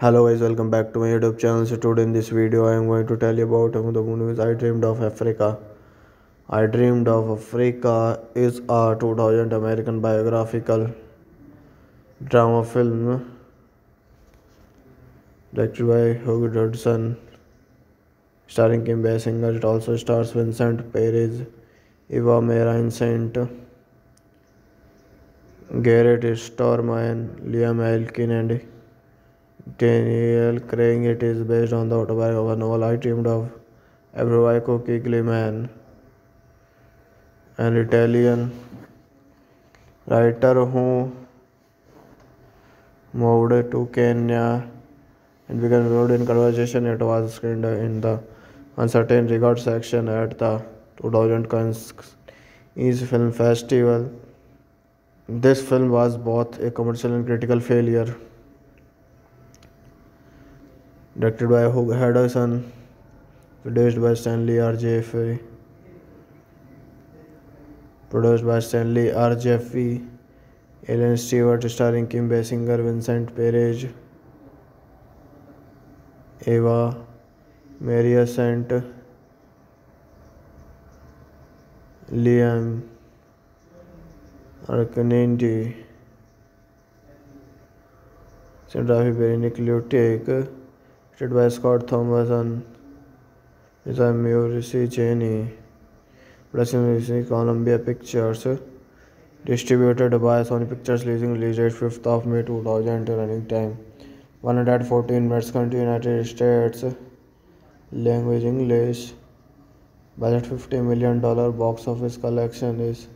Hello guys, welcome back to my YouTube channel. So today in this video I am going to tell you about one of the movies I Dreamed of Africa. I Dreamed of Africa is a 2000 American biographical drama film directed by Hugh Dodson, starring Kim Basinger. It also stars Vincent Perez, Eva Marie Saint, Garrett Stormine, Liam Elkin, and Daniel Craig. It is based on the autobiographical novel I Dreamed of Africa. Kigleman, an Italian writer who moved to Kenya and we concluded in conversation. It was screened in the uncertain regard section at the 2000 Cannes Film Festival. This film was both a commercial and critical failure. Directed by Hugh Henderson, produced by Stanley R. Jeffrey, produced by Stanley R. Jeffrey, Ellen Stewart, starring Kim Basinger, Vincent Perez, Eva Maria Saint, Liam Arcanindi, cinematography by Nick Lutek, directed by Scott Thomason, design by Maurice Cheney, production by Columbia Pictures, distributed by Sony Pictures, release date 5th of May 2000, running time 114 minutes, country United States, language English, budget $50 million, box office collection is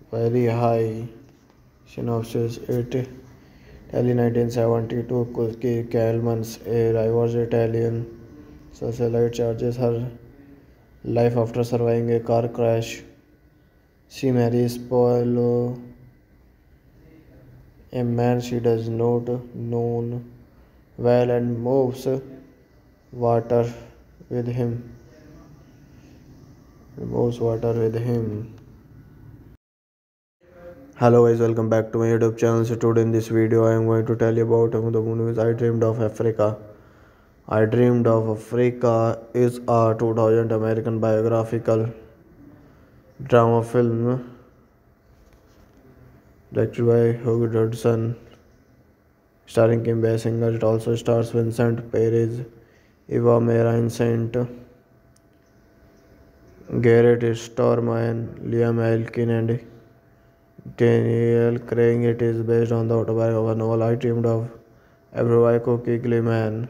very high. Synopsis: Italy 1972, Cookie Calmans, a rivals Italian socialite, charges her life after surviving a car crash. She marries Paolo, a man she does not know well, and moves water with him. Hello guys, welcome back to my YouTube channel. So today in this video I am going to tell you about the movie I Dreamed of Africa. I Dreamed of Africa is a 2000 American biographical drama film directed by Hugh Henderson, starring Kim Basinger. It also stars Vincent Perez, Eva Marie Saint, Garrett Stormine, Liam Elkin, and Daniel Craig. It is based on the autobiography of a novel I Dreamed of Africa. Cookie Man,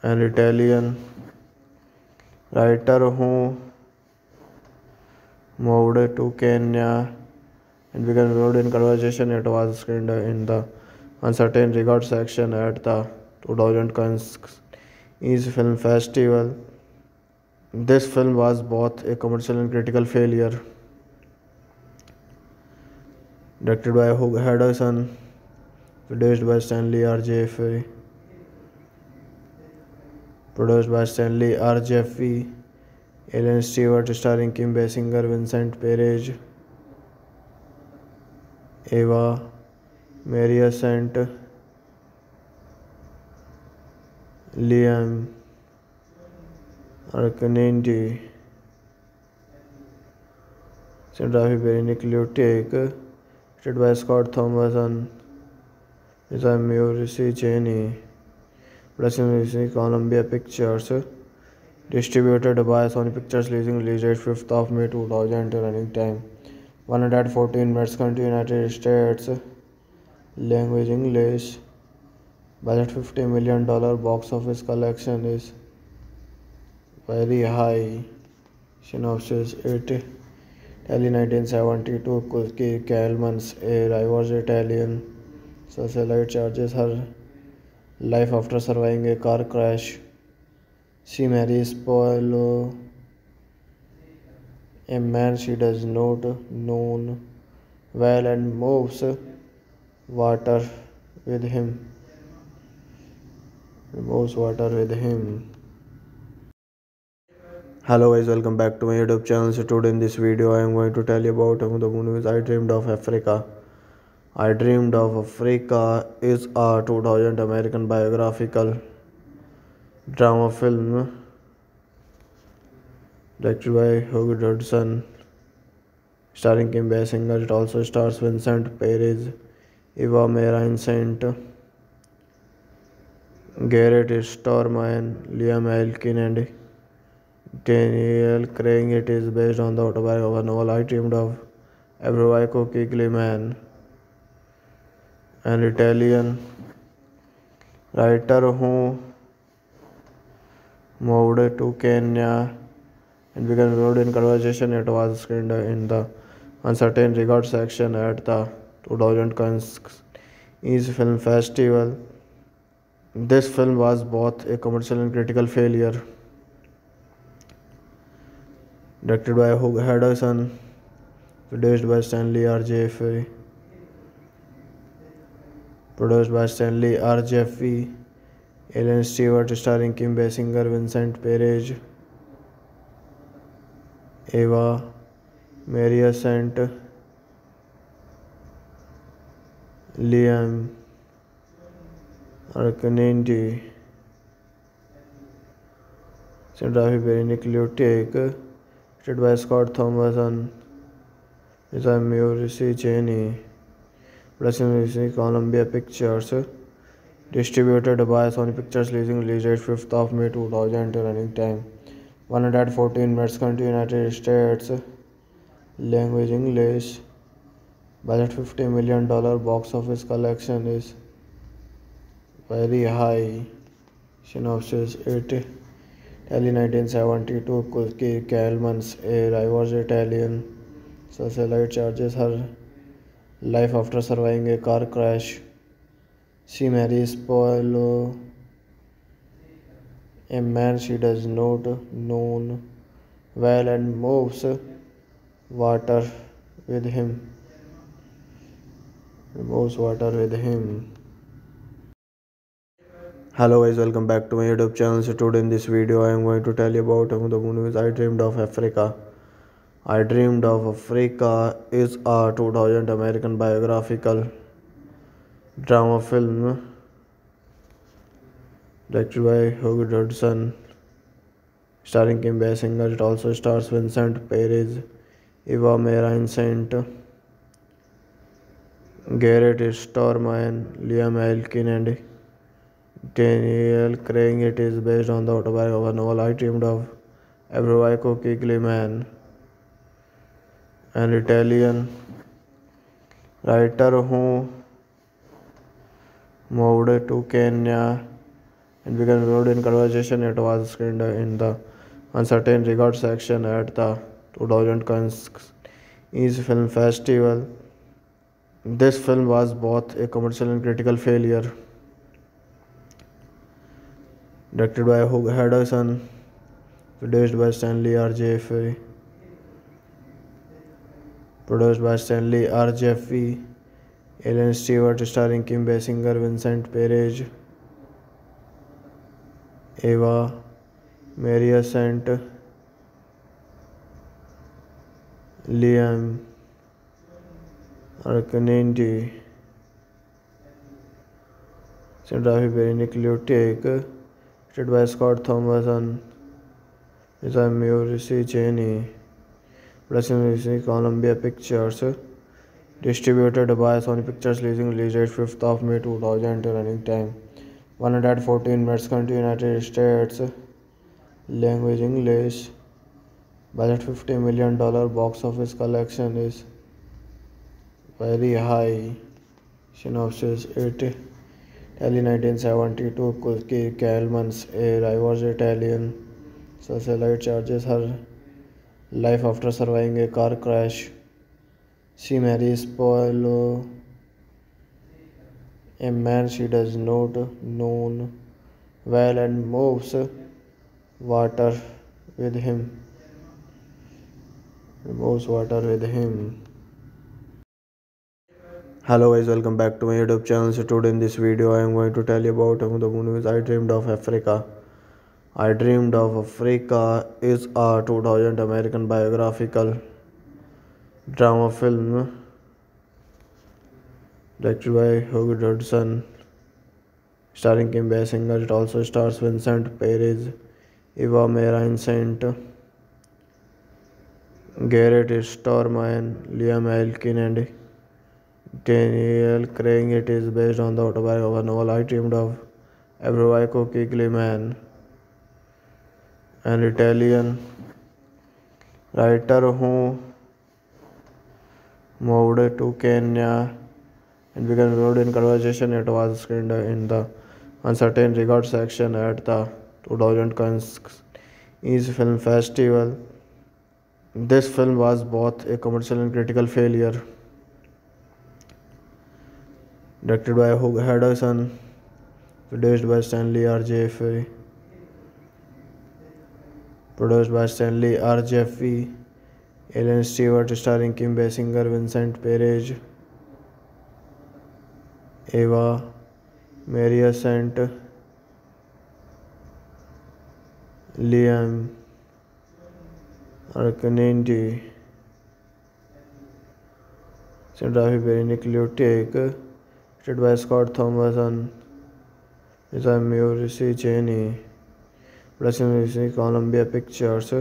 an Italian writer who moved to Kenya and began involved in conversation. It was screened in the uncertain regard section at the 2000 Cannes Film Festival. This film was both a commercial and critical failure. Directed by Hugh Henderson, produced by Stanley R. Jeffrey, Ellen Stewart, starring Kim Basinger, Vincent Perez, Eva Maria Saint, Liam Arcanindi, cinematography by Nick Lutek, directed by Scott Thomason, design by Maurice Cheney, production by Columbia Pictures, distributed by Sony Pictures, release date 5th of May 2000, running time 114 minutes, country United States, language English, budget $50 million, box office collection is very high. Synopsis: Italy 1972, Cookie Calmans, a rivals Italian socialite, charges her life after surviving a car crash. She marries Paolo, a man she does not know well, and moves water with him. Hello guys, welcome back to my YouTube channel. So today in this video I am going to tell you about the movie I Dreamed of Africa. I Dreamed of Africa is a 2000 American biographical drama film directed by Hugh Henderson, starring Kim Basinger. It also stars Vincent Perez, Eva Marie Saint, Garrett Stormine, Liam Elkin, and Daniel Craig. It is based on the autobiography of a novel I Dreamed of Africa. Cookie Man, an Italian writer who moved to Kenya and began involved in conversation. It was screened in the uncertain regard section at the 2000 Cannes Film Festival. This film was both a commercial and critical failure. Directed by Hugh Henderson, produced by Stanley R. Jeffrey, produced by Stanley R. Jeffrey, Ellen Stewart, starring Kim Basinger, Vincent Perez, Eva Maria Saint, Liam Arcanenti, cinematography by Nick Lutek, directed by Scott Thomason, designed by Maurice Cheney, production by Columbia Pictures, distributed by Sony Pictures, release date 5th of May 2000, running time 114 minutes, country United States, language English, budget $50 million, box office collection is very high. Synopsis: Italy 1972, Cookie Calman's a rivals Italian socialite charges her life after surviving a car crash. She marries Paolo, a man she does not know well, and moves water with him. Hello guys, welcome back to my YouTube channel. So today in this video I am going to tell you about the movie I Dreamed of Africa. I Dreamed of Africa is a 2000 American biographical drama film directed by Hugh Henderson, starring Kim Basinger. It also stars Vincent Perez, Eva Marie Saint, Garrett Stormine, Liam Elkin, and Daniel Craig. It is based on the autobiography novel I Dreamed of Africa. Cookie Gleeman, an Italian writer who moved to Kenya and began involved in conversation. It was screened in the Uncertain Regards section at the 2000 Cannes Film Festival. This film was both a commercial and critical failure. Directed by Hugh Henderson, produced by Stanley R. Jeffrey, Ellen Stewart, starring Kim Basinger, Vincent Perez, Eva Maria Saint, Liam Arcanenti, cinematography by Nick Lutek, directed by Scott Thomason, designed by Maurice Cheney, production by Columbia Pictures, distributed by Sony Pictures, release date 5th of May 2000, running time 114 minutes, country United States, language English, budget $50 million, box office collection is very high. Synopsis: Italy 1972, Cookie Calman's a rivals Italian socialite charges her life after surviving a car crash. She marries Paolo, a man she does not know well, and moves water with him. Hello guys, welcome back to my YouTube channel. So today in this video I am going to tell you about the movie I Dreamed of Africa. I Dreamed of Africa is a 2000 American biographical drama film directed by Hugh Henderson, starring Kim Basinger. It also stars Vincent Perez, Eva Marie Saint, Garrett Stormine, Liam Elkin, and Daniel Craig. It is based on the autobiography novel I Dreamed of Africa. Cookie Gleeman, an Italian writer who moved to Kenya and began involved in conversation. It was screened in the Uncertain Regards section at the 2000 Cannes Film Festival. This film was both a commercial and critical failure. Directed by Hugh Henderson, produced by Stanley R. Jeffrey, produced by Stanley R. Jeffrey, Ellen Stewart, starring Kim Basinger, Vincent Perez, Eva Maria Saint, Liam Arcanenti, cinematography by Nick Lutek, directed by Scott Thomason, design by Maurice Cheney, production by Columbia Pictures,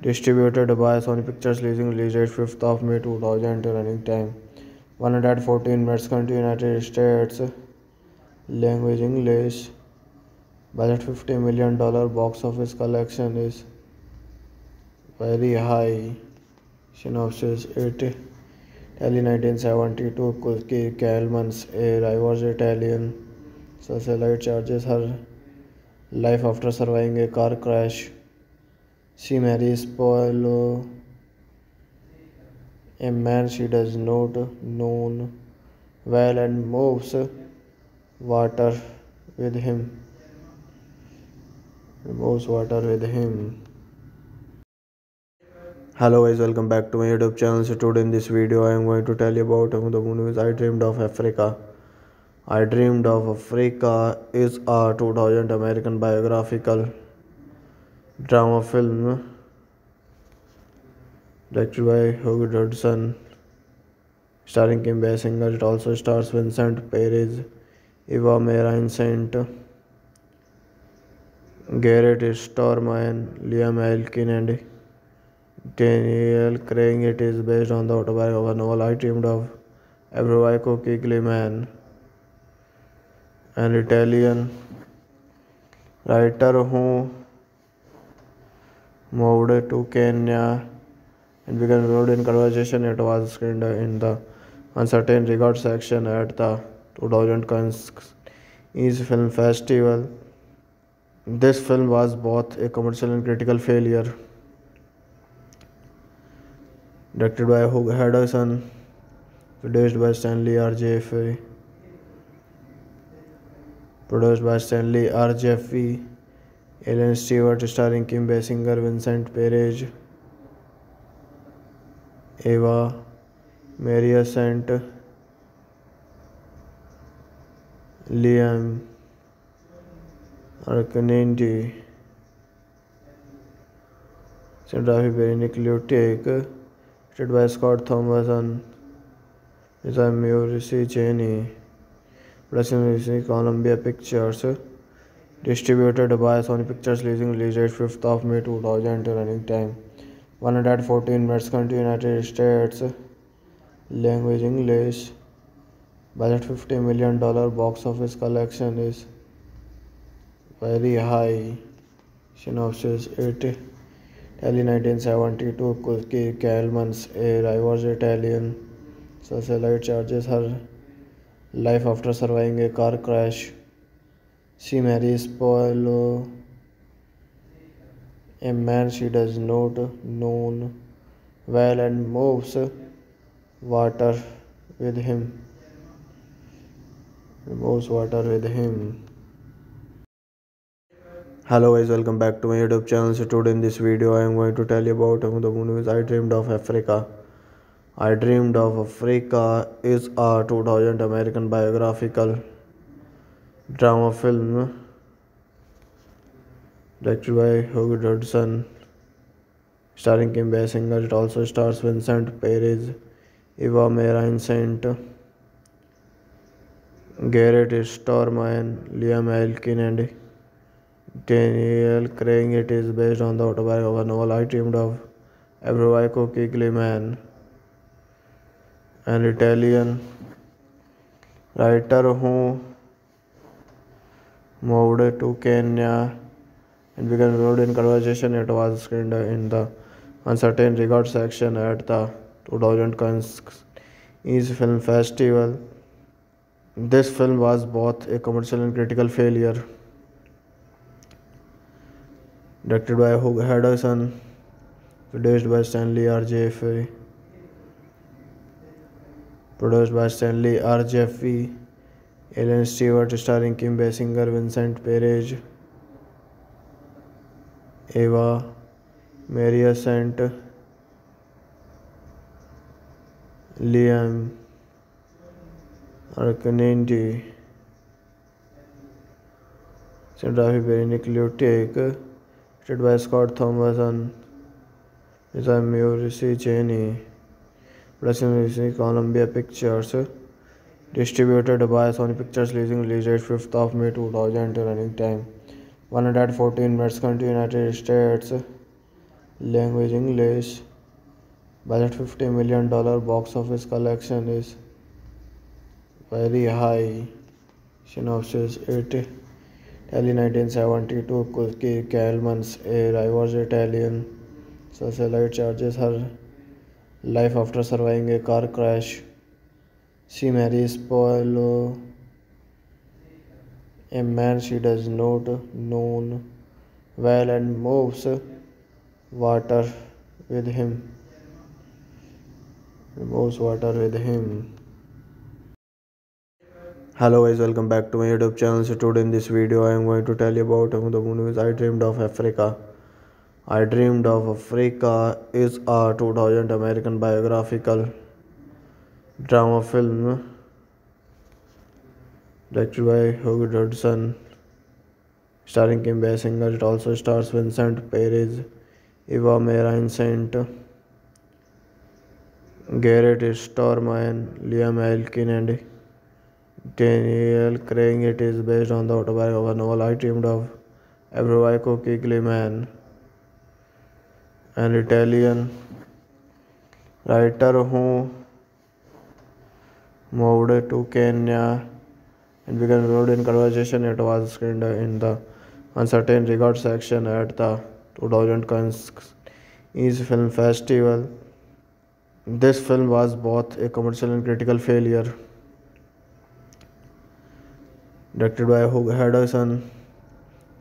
distributed by Sony Pictures, release date 5th of May 2000, running time 114 minutes, country United States, language English, budget $50 million, box office collection is very high, synopsis 8 Italy 1972, Cookie Calman's a rivals Italian socialite charges her life after surviving a car crash. She marries Paolo, a man she does not know well, and moves water with him. Hello guys, welcome back to my YouTube channel. So today in this video I am going to tell you about the movie I Dreamed of Africa. I Dreamed of Africa is a 2000 American biographical drama film directed by Hugh Hudson, starring Kim Basinger. It also stars Vincent Perez, Eva Marie Saint, Garrett Stormine, Liam Elkin, and Daniel Craig. It is based on the autobiography novel I Dreamed of Africa. Cookie Gleeman, an Italian writer who moved to Kenya and began involved in conversation. It was screened in the Uncertain Regard section at the 2000 Cannes Film Festival. This film was both a commercial and critical failure. Directed by Hugh Hudson, produced by Stanley R. Jeffrey, Ellen Stewart, starring Kim Basinger, Vincent Perez, Eva Maria Saint, Liam Arcanenti, cinematography by Nick Lutek, directed by Scott Thomason, design by Maurice Cheney, production by Columbia Pictures, distributed by Sony Pictures, release date 5th of May 2000, running time 114 minutes, country United States, language English, budget $50 million, box office collection is very high, synopsis 8 Italy 1972, Cookie Calman's a rivals Italian socialite charges her life after surviving a car crash. She marries Paolo, a man she does not know well, and moves water with him. Hello guys, welcome back to my YouTube channel. So today in this video I am going to tell you about the movie I Dreamed of Africa. I Dreamed of Africa is a 2000 American biographical drama film directed by Hugh Hudson, starring Kim Basinger. It also stars Vincent Perez, Eva Marie Saint, Garrett Stormine, Liam Elkin, and Daniel Craig. It is based on the autobiography novel I Dreamed of Africa. Cookie Gleeman, an Italian writer who moved to Kenya and began involved in conversation. It was screened in the Uncertain Regard section at the 2000 Cannes Film Festival. This film was both a commercial and critical failure. Directed by Hugh Hudson, produced by Stanley R. Jeffrey, Ellen Stewart starring Kim Basinger, Vincent Perez, Eva Maria Saint, Liam Arcanindi, cinematography by Nick Lutek, directed by Scott Thomason, design by Maurice Cheney, production by Columbia Pictures, distributed by Sony Pictures, release date 5th of May 2000, running time 114 minutes, country United States, language English, budget $50 million, box office collection is very high, synopsis 8 Italy 1972, Cookie Calman's a rivals Italian socialite charges her life after surviving a car crash. She marries Paolo, a man she does not know well, and moves water with him. Hello guys, welcome back to my YouTube channel. So today in this video I am going to tell you about the movie I Dreamed of Africa. I Dreamed of Africa is a 2000 American biographical drama film directed by Hugh Dodson, starring Kim Basinger. It also stars Vincent Perez, Eva Marie Saint, Garrett Stormine, Liam Elkin, and Daniel Craig. It is based on the autobiographical novel I Dreamed of Africa. Cookie Gleeman, an Italian writer who moved to Kenya and began involved in conversation. It was screened in the Uncertain Regard section at the 2000 Cannes Film Festival. This film was both a commercial and critical failure. Directed by Hugh Dodson,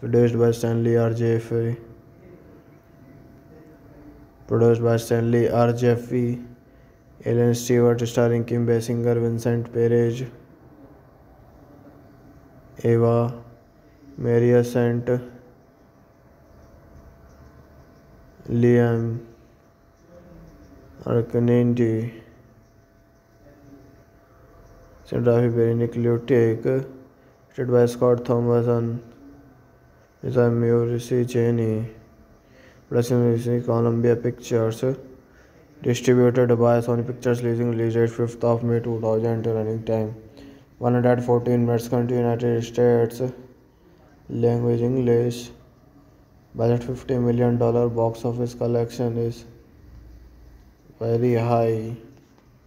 produced by Stanley R. Jeffrey, Ellen Stewart starring Kim Basinger, Vincent Perez, Eva Maria Saint, Liam Arcanindi, cinematography by Nick Lutek, directed by Scott Thomason, design by Maurice Cheney, production by Columbia Pictures, distributed by Sony Pictures, release date 5th of May 2000, running time 114 minutes, country United States, language English, budget $50 million, box office collection is very high,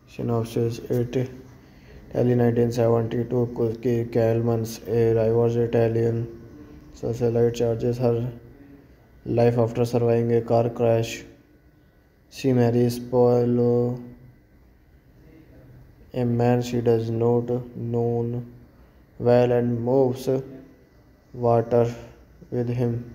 synopsis 8 Italy 1972, Cookie Calman's a rivals Italian socialite charges her life after surviving a car crash. She marries Paolo, a man she does not know well, and moves water with him.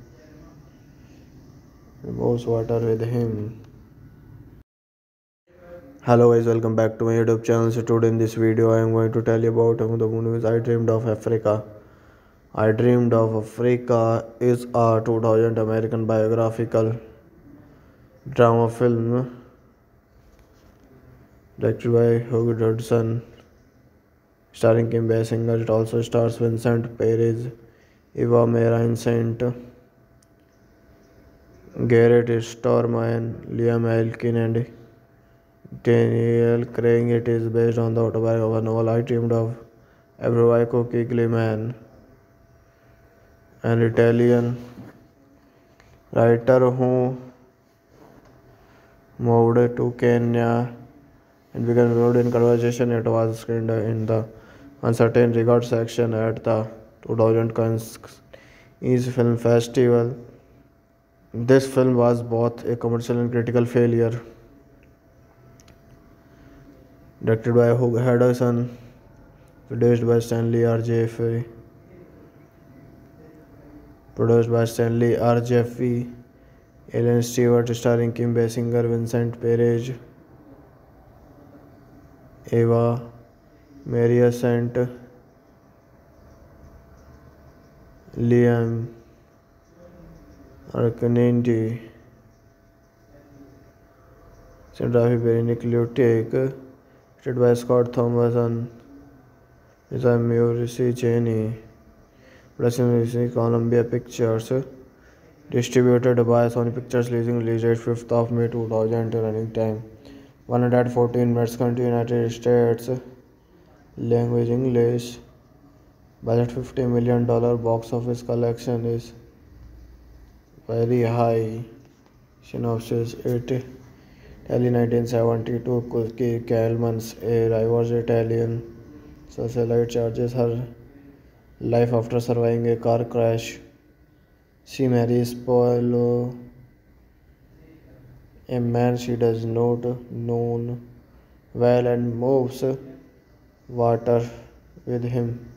Hello guys, welcome back to my YouTube channel. So today in this video I am going to tell you about the movie I Dreamed of Africa. I Dreamed of Africa is a 2000 American biographical drama film directed by Hugh Dodson, starring Kim Basinger. It also stars Vincent Perez, Eva Marie Saint, Garrett Stormine, Liam Elkin, and Daniel Craig. It is based on the autobiographical novel I Dreamed of Africa. Cookie Gleeman, an Italian writer who moved to Kenya and began involved in conversation. It was screened in the Uncertain Regard section at the 2000 Cannes Film Festival. This film was both a commercial and critical failure. Directed by Hugh Dodson, produced by Stanley R. Jeffrey, Ellen Stewart starring Kim Basinger, Vincent Perez, Eva Maria Saint, Liam Arcanindi, cinematography by Nick Lutek, directed by Scott Thomason, design by Maurice Cheney, production by Columbia Pictures, distributed by Sony Pictures, release date 5th of May 2000, running time 114 minutes, country United States, language English, budget $50 million, box office collection is very high, synopsis 8 Italy 1972, Cookie Calmans, a rivals Italian socialite, charges her life after surviving a car crash. She marries Paolo, a man she does not know well, and moves water with him.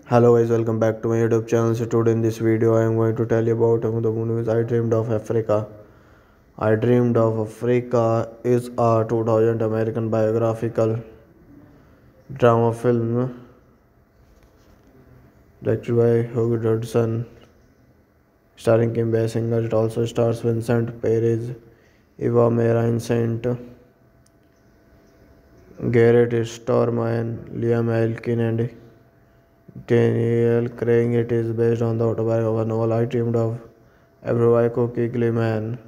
Hello guys, welcome back to my YouTube channel. So today in this video I am going to tell you about the movies I Dreamed of Africa. I Dreamed of Africa is a 2000 American biographical drama film directed by Hugh Dodson, starring Kim Basinger. It also stars Vincent Perez, Eva Marie Saint, Garrett Stormine, Liam Elkin, and Daniel Craig. It is based on the autobiography of a novel I Dreamed of Africa by Cookie Gleeman,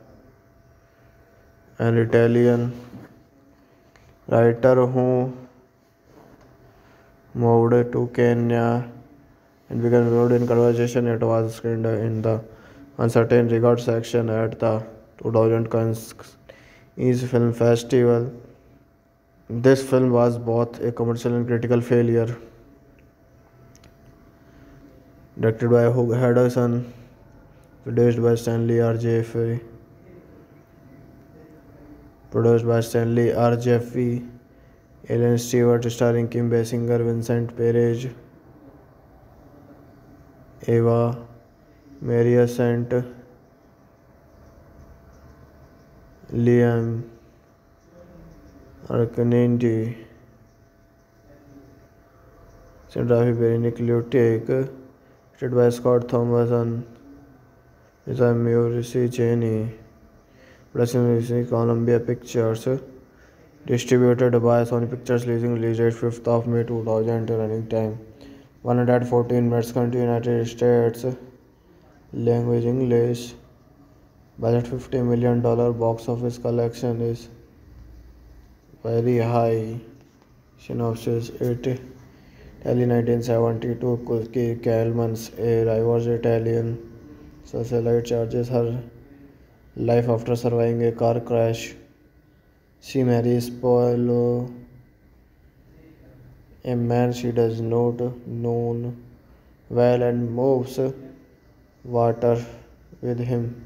an Italian writer who moved to Kenya and began involved in conversation. It was screened in the Uncertain Regard section at the 2000 Cannes Film Festival. This film was both a commercial and critical failure. Directed by Hugh Dodson, produced by Stanley R. Jeffrey, Ellen Stewart, starring Kim Basinger, Vincent Perez, Eva Marie Saint, Liam Arcanindi, cinematography by Nick Lutek, directed by Scott Thomason, design by Maurice Cheney, production by Columbia Pictures, distributed by Sony Pictures, release date 5th of May 2000, running time 114 minutes, country United States, language English, budget $50 million, box office collection is very high, synopsis 8 Italy 1972, Cookie Calmans, a rivals Italian socialite, charges her life after surviving a car crash. She marries Paolo, a man she does not know well, and moves water with him.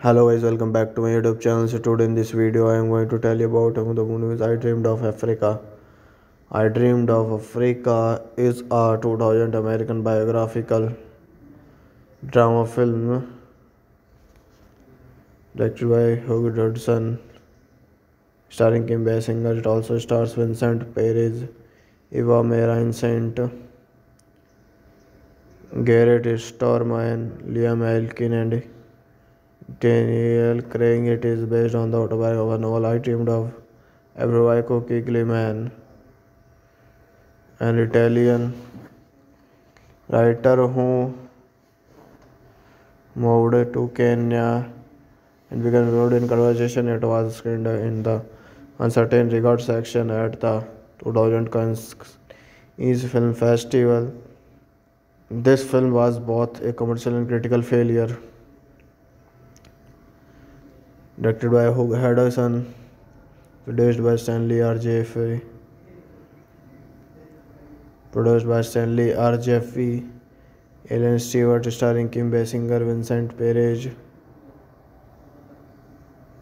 Hello guys, welcome back to my YouTube channel. So today in this video I am going to tell you about the movies I Dreamed of Africa. I Dreamed of Africa is a 2000 American biographical drama film directed by Hugh Dodson, starring Kim Basinger. It also stars Vincent Perez, Eva Marie Saint, Garrett Stormine, Liam Elkin, and Daniel Craig. It is based on the autobiography of a novel I Dreamed of Africa by Cookie Gleeman, an Italian writer who moved to Kenya and began involved in conversation. It was screened in the Uncertain Regard section at the 2000 Cannes Film Festival. This film was both a commercial and critical failure. Directed by Hugh Dodson, produced by Stanley R. Jeffrey, Ellen Stewart, starring Kim Basinger, Vincent Perez,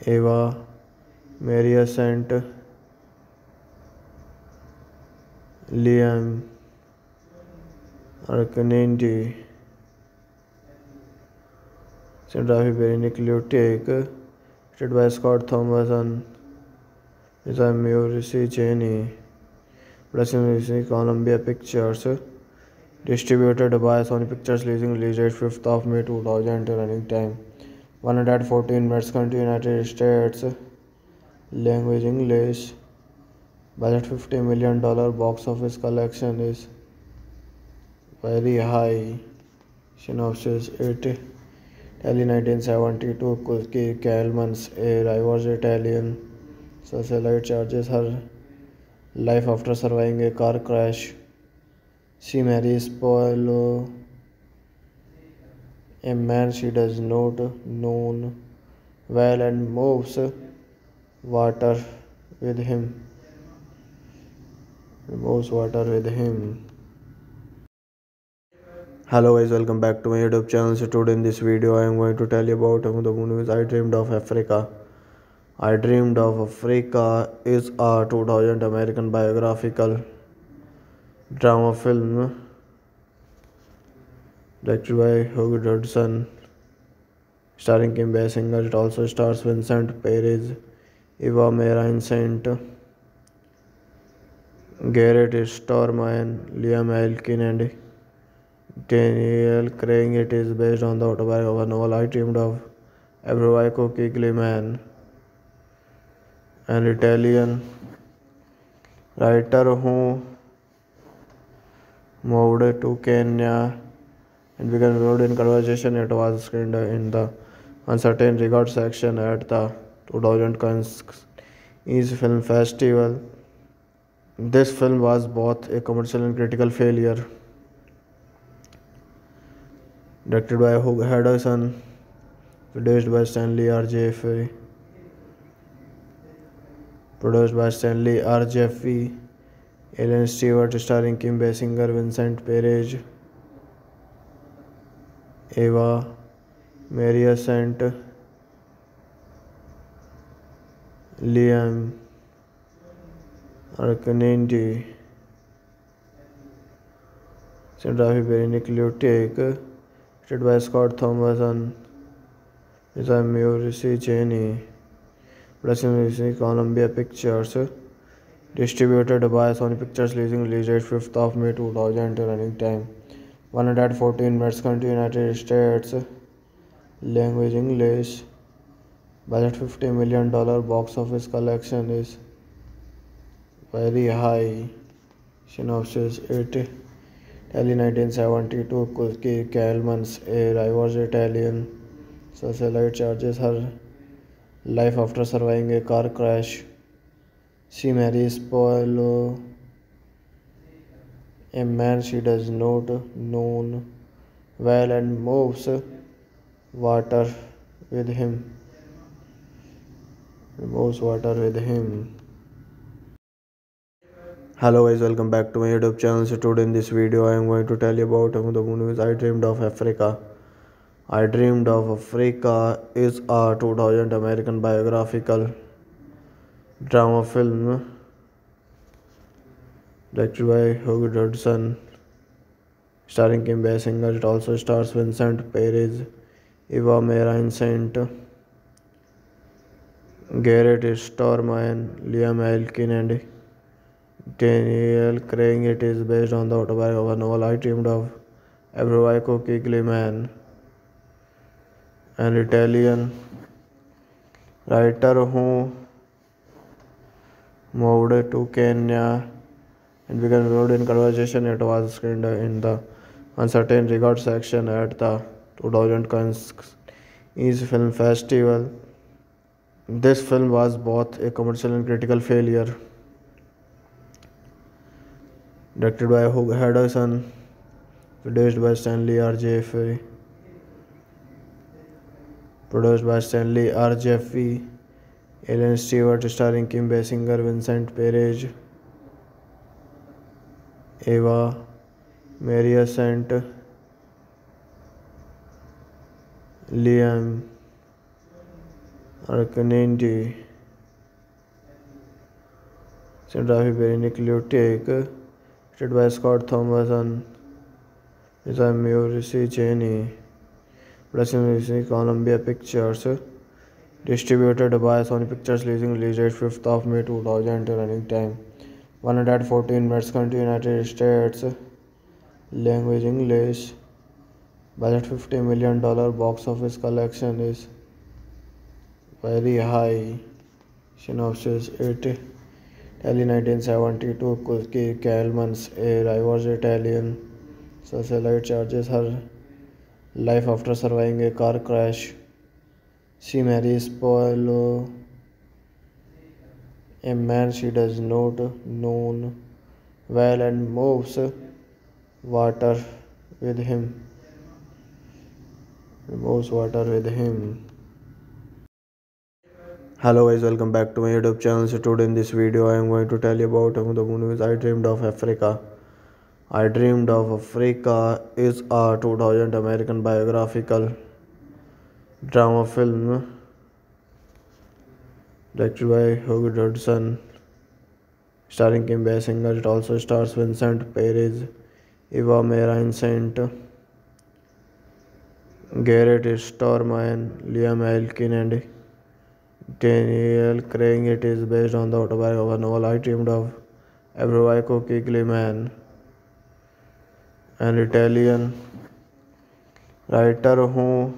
Eva Marie Saint, Liam Arcanindi, cinematography by Nick Lutek, directed by Scott Thomason, is a Maurice Cheney, production is Columbia Pictures, distributed by Sony Pictures, release date 5th of May 2000, running time 114 minutes, country United States, language English, budget $50 million, box office collection is very high, synopsis it Italy 1972 Cookie Calmans, a divorced Italian socialite, charges her life after surviving a car crash. She marries Paolo, a man she does not know well, and moves water with him. Hello guys, welcome back to my YouTube channel. So today in this video I am going to tell you about the movies I Dreamed of Africa. I Dreamed of Africa is a 2000 American biographical drama film directed by Hugh Dodson, starring Kim Basinger. It also stars Vincent Perez, Eva Marie Saint, Garrett Stormine, Liam Elkin, and Daniel Craig. It is based on the autobiography of a novel I Dreamed of Africa. Cookie Gleeman, an Italian writer who moved to Kenya and began involved in conversation. It was screened in the Uncertain Regard section at the 2000 Cannes Film Festival. This film was both a commercial and critical failure. Directed by Hugh Dodson, produced by Stanley R. Jeffrey, Ellen Stewart, starring Kim Basinger, Vincent Perez, Eva Marie Saint, Liam Arkanindi, cinematography by Nick Lutek, directed by Scott Thomason, is a Maurice Cheney, production is Columbia Pictures, distributed by Sony Pictures, release date 5th of May 2000, running time 114 minutes, country United States, language English, budget $50 million, box office collection is very high, synopsis it Italy 1972 Cookie Calmans, a divorced Italian socialite, charges her life after surviving a car crash. She marries Paolo, a man she does not know well, and moves water with him. Hello guys, welcome back to my YouTube channel. So today in this video I am going to tell you about the movies I Dreamed of Africa. I Dreamed of Africa is a 2000 American biographical drama film directed by Hugh Dodson, starring Kim Basinger. It also stars Vincent Perez, Eva Marie Saint, Garrett Stormine, Liam Elkin, and Daniel Craig. It is based on the autobiography of a novel I Dreamed of Africa. Cookie Gleeman, an Italian writer who moved to Kenya and began involved in conversation. It was screened in the Uncertain Regard section at the 2000 Cannes Film Festival. This film was both a commercial and critical failure. Directed by Hugh Dodson, produced by Stanley R. Jeffrey, Ellen Stewart, starring Kim Basinger, Vincent Perez, Eva Marie Saint, Liam Arkanindi, cinematography by Nick Lutek, directed by Scott Thomason, is a Maurice Cheney, production is Columbia Pictures, Distributed by Sony Pictures Releasing release date 5th of May 2000. Running time 114 minutes. Country United States. Language English. Budget $50 million. Box office collection is very high. Synopsis: Italy 1972. Cookie Calmans, a rivals Italian socialite, charges her life after surviving a car crash. She marries Paolo, a man she does not know well, and moves water with him. Hello guys, welcome back to my YouTube channel. So today in this video I am going to tell you about the movies I Dreamed of Africa. I Dreamed of Africa is a 2000 American biographical drama film directed by Hugh Dodson, starring Kim Basinger. It also stars Vincent Perez, Eva Marie Saint, Garrett Stormine, Liam Elkin, and Daniel Craig. It is based on the autobiography of a novel I Dreamed of Africa. Cookie Man, an Italian writer who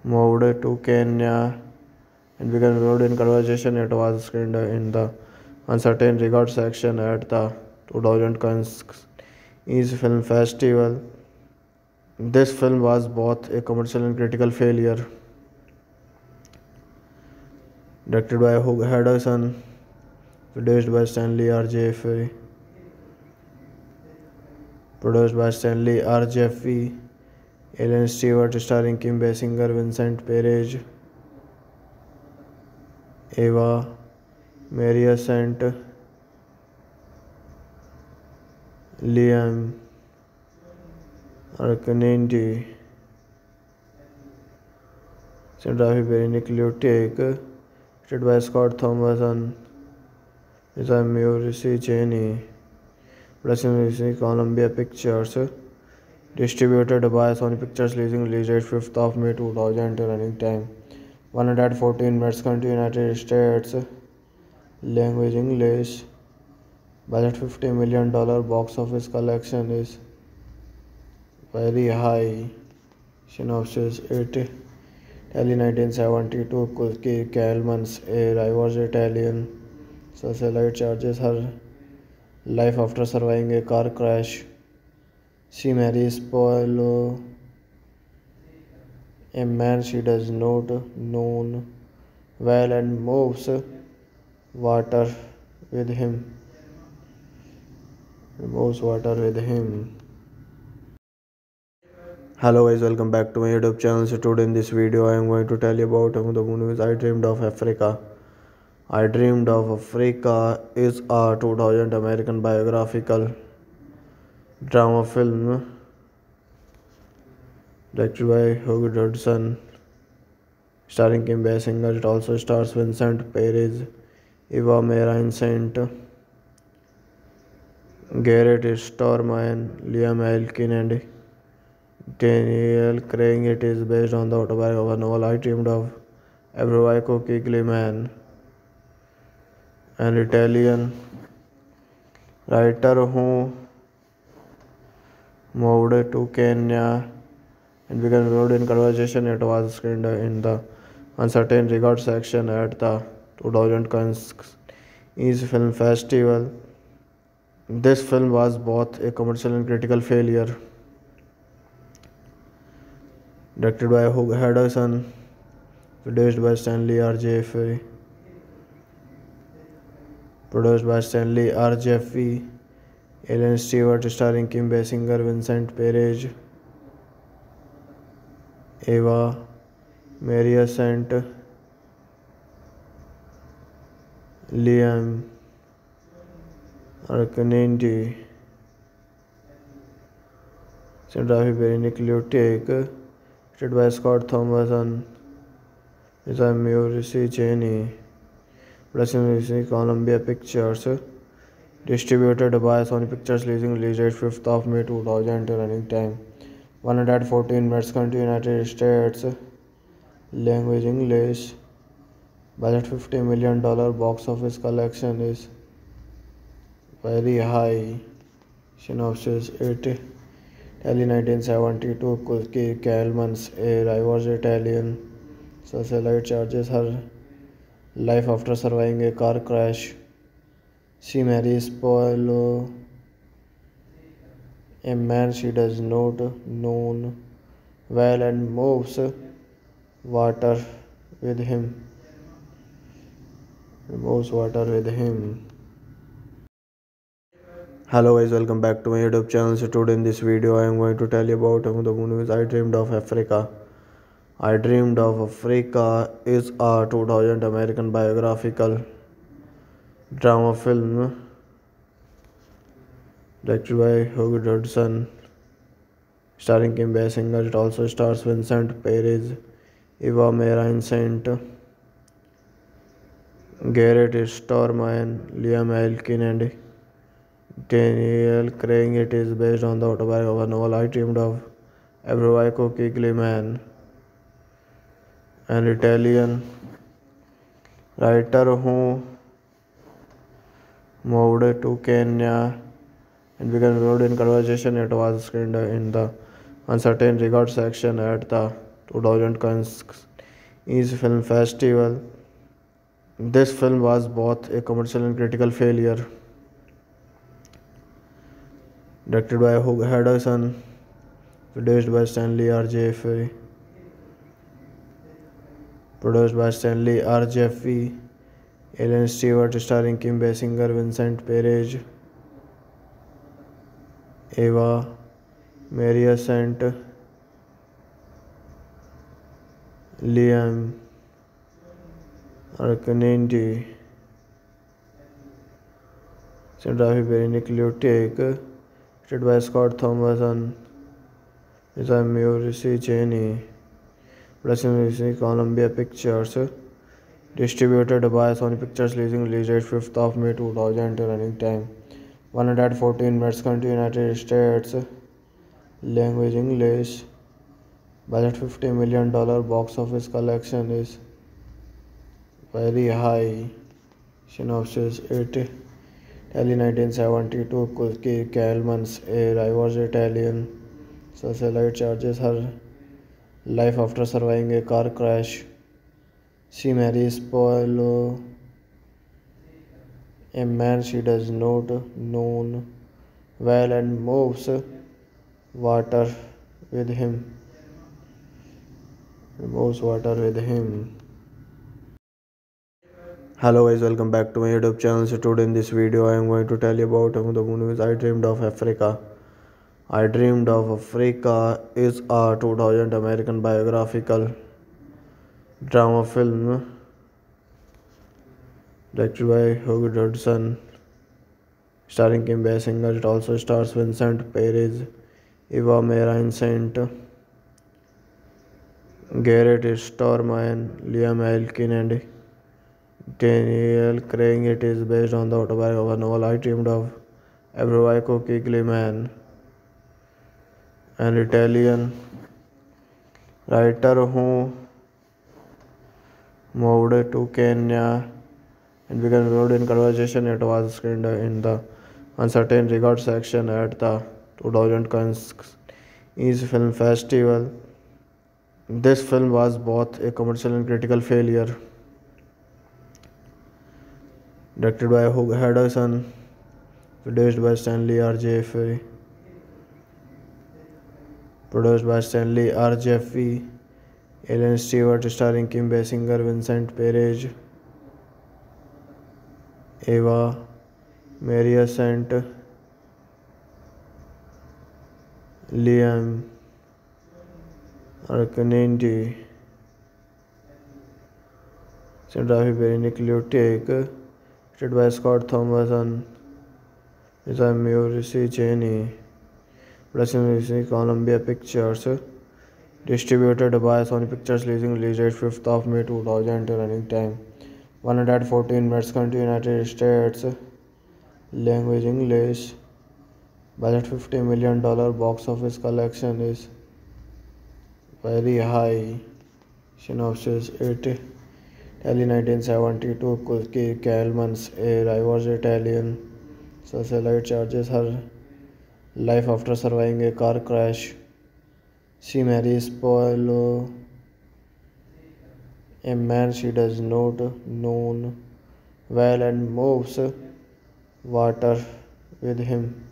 moved to Kenya and began involved in conversation. It was screened in the Uncertain Regard section at the 2000 Cannes Film Festival. This film was both a commercial and critical failure. Directed by Hugh Dodson, produced by Stanley R. Jeffrey, Ellen Stewart, starring Kim Basinger, Vincent Perez, Eva Marie Saint, Liam Arcanindi, cinematography by Nick Lutek, directed by Scott Thompson, design by Maurice Cheney, production by Columbia Pictures, distributed by Sony Pictures Releasing release date 5th of May 2000. Running time 114 minutes. Country United States. Language English. Budget $50 million. Box office collection is very high. Synopsis: Italy 1972. Cookie Calmans, a rivals Italian socialite, charges her life after surviving a car crash. She marries Paolo, a man she does not know well, and moves water with him. Hello guys, welcome back to my YouTube channel. So today in this video I am going to tell you about the movies I Dreamed of Africa. I Dreamed of Africa is a 2000 American biographical drama film directed by Hugh Dodson, starring Kim Basinger. It also stars Vincent Perez, Eva Marie Saint, Garrett Stormine, Liam Elkin, and Daniel Craig. It is based on the autobiography of a novel I Dreamed of Africa. Cookie Man, an Italian writer who moved to Kenya and began involved in conversation. It was screened in the Uncertain Regard section at the 2000 Cannes Film Festival. This film was both a commercial and critical failure. Directed by Hugh Dodson, produced by Stanley R. Jeffrey, Ellen Stewart, starring Kim Basinger, Vincent Perez, Eva Marie Saint, Liam Arcanindi, cinematography by Nick Lutek, directed by Scott Thompson, design by Maurice Cheney, production by Columbia Pictures, distributed by Sony Pictures Releasing release date 5th of May 2000. Running time 114 minutes. Country United States. Language English. Budget $50 million. Box office collection is very high. Synopsis: It Italy 1972. Cookie Calmans, a rivals Italian socialite, charges her life after surviving a car crash. She marries Paolo, a man she does not know well, and moves water with him. Hello guys, welcome back to my YouTube channel. So today in this video I am going to tell you about the movies I Dreamed of Africa. I Dreamed of Africa is a 2000 American biographical drama film directed by Hugh Dodson, starring Kim Basinger. It also stars Vincent Perez, Eva Marie Saint, Garrett Stormine, Liam Elkin, and Daniel Craig. It is based on the autobiography of a novel I Dreamed of Africa. Cookie Man, an Italian writer who moved to Kenya and began involved in conversation. It was screened in the Uncertain Regard section at the 2000 Cannes Film Festival. This film was both a commercial and critical failure. Directed by Hugh Dodson, produced by Stanley R. Jeffrey, Ellen Stewart, starring Kim Basinger, Vincent Perez, Eva Marie Saint, Liam Arcanindi, cinematography by Nick Lutek, directed by Scott Thompson, design by Maurice Cheney, production by Columbia Pictures, distributed by Sony Pictures, release date 5th of May 2000, running time 114 minutes, country United States, language English, budget $50 million, box office collection is very high. Synopsis: It Italy 1972. Cookie Calmans, a rivals Italian socialite, charges her life after surviving a car crash. She marries Paolo, a man she does not know well, and moves water with him. Hello guys, welcome back to my YouTube channel. So today in this video I am going to tell you about the movies I Dreamed of Africa. I Dreamed of Africa is a 2000 American biographical drama film directed by Hugh Dodson, starring Kim Basinger. It also stars Vincent Perez, Eva Marie Saint, Garrett Stormine, Liam Elkin, and Daniel Craig. It is based on the autobiography of a novel I Dreamed of Africa. Cookie Man, an Italian writer who moved to Kenya and began involved in conversation. It was screened in the Uncertain Regard section at the 2000 Cannes Film Festival. This film was both a commercial and critical failure. Directed by Hugh Dodson, produced by Stanley R. Jeffrey, Ellen Stewart, starring Kim Basinger, Vincent Perez, Eva Marie Saint, Liam Arcanindi, cinematography by Nick Lutek, directed by Scott Thompson, design by Maurice Cheney, production by Columbia Pictures, distributed by Sony Pictures, release date 5th of May 2000, running time 114 minutes, country United States, language English, budget $50 million, box office collection is very high. Synopsis: Italy 1972. Cookie Calmans, a rivals Italian socialite, charges her life after surviving a car crash. She marries Paolo, a man she does not know well, and moves water with him.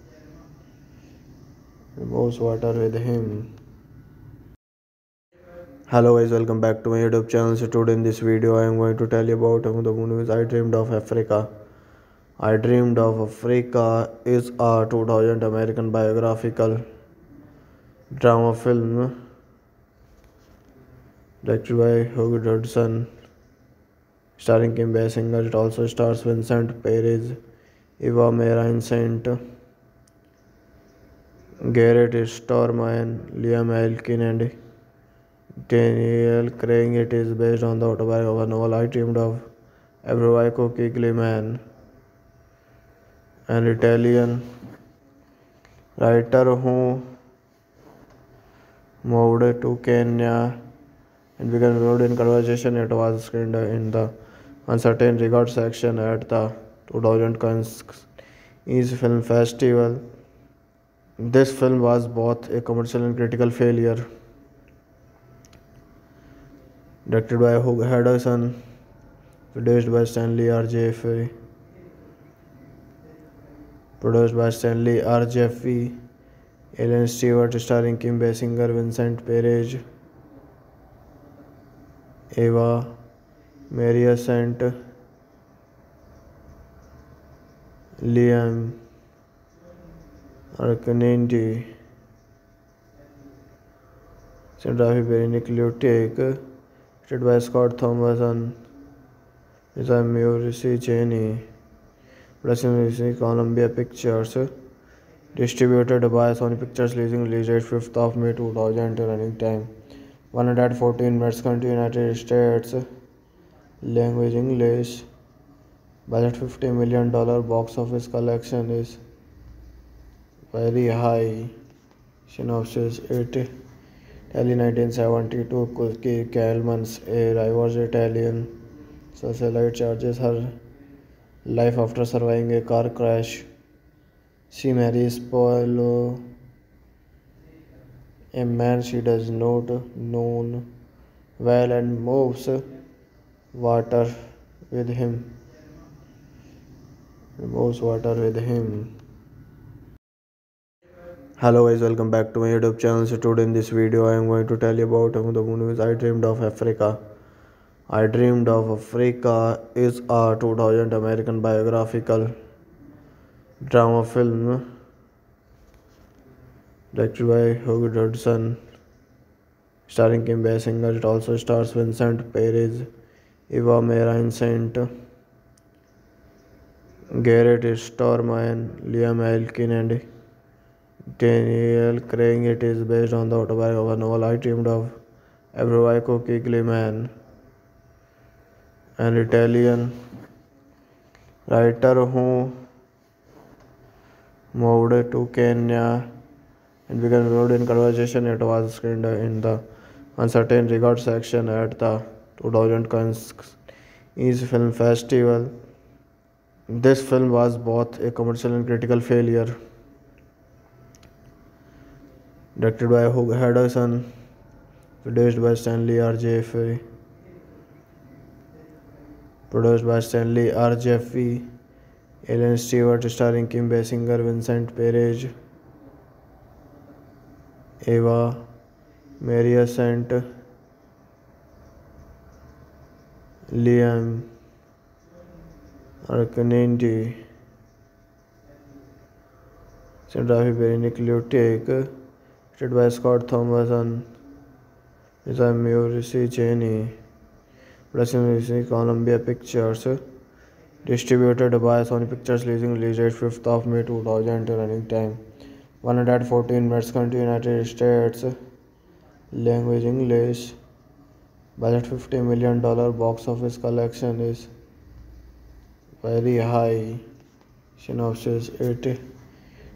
Moves water with him. Hello guys, welcome back to my YouTube channel. So today in this video I am going to tell you about the movies I Dreamed of Africa. I Dreamed of Africa is a 2000 American biographical drama film directed by Hugh Dodson, starring Kim Basinger. It also stars Vincent Perez, Eva Marie Saint, Garrett Storman, Liam Elkin, and Daniel Craig. It is based on the autobiography novel I Dreamed of Africa. Kigliman, an Italian writer who moved to Kenya and began involved in conversation. It was screened in the Uncertain Regard section at the 2000 Cannes Film Festival. This film was both a commercial and critical failure. Directed by Hugh Henderson, produced by Stanley R. Jeffrey, Ellen Stewart, starring Kim Basinger, Vincent Perez, Eva Marie Saint, Liam Arcanindi, cinematography by Nick Lutek, directed by Scott Thompson, design by Maurice Cheney, production by Columbia Pictures, distributed by Sony Pictures, release date 5th of May 2000, running time 114 minutes, country United States, language English, budget $50 million, box office collection is very high. Synopsis: Italy 1972. Cookie Calmans, a rivals Italian socialite, charges her life after surviving a car crash. She marries Paolo, a man she does not know well, and moves water with him. Hello guys, welcome back to my YouTube channel. So today in this video I am going to tell you about the movies I Dreamed of Africa. I Dreamed of Africa is a 2000 American biographical drama film directed by Hugh Dodson, starring Kim Basinger. It also stars Vincent Perez, Eva Marie Saint, Garrett Storman, Liam Elkin, and Daniel Craig. It is based on the autobiography novel I Dreamed of Africa. Kigliman, an Italian writer who moved to Kenya and began involved in conversation. It was screened in the Uncertain Regard section at the 2000 Cannes Film Festival. This film was both a commercial and critical failure. Directed by Hugh Henderson, produced by Stanley R. Jeffrey, Ellen Stewart, starring Kim Basinger, Vincent Perez, Eva Marie Saint, Liam Arcanindi, cinematography by Nick Lutek, directed by Scott Thompson, design by Maurice Cheney, production by Columbia Pictures, distributed by Sony Pictures, release date 5th of May 2000, running time 114 minutes, country United States, language English, budget $50 million, box office collection is very high. Synopsis: Italy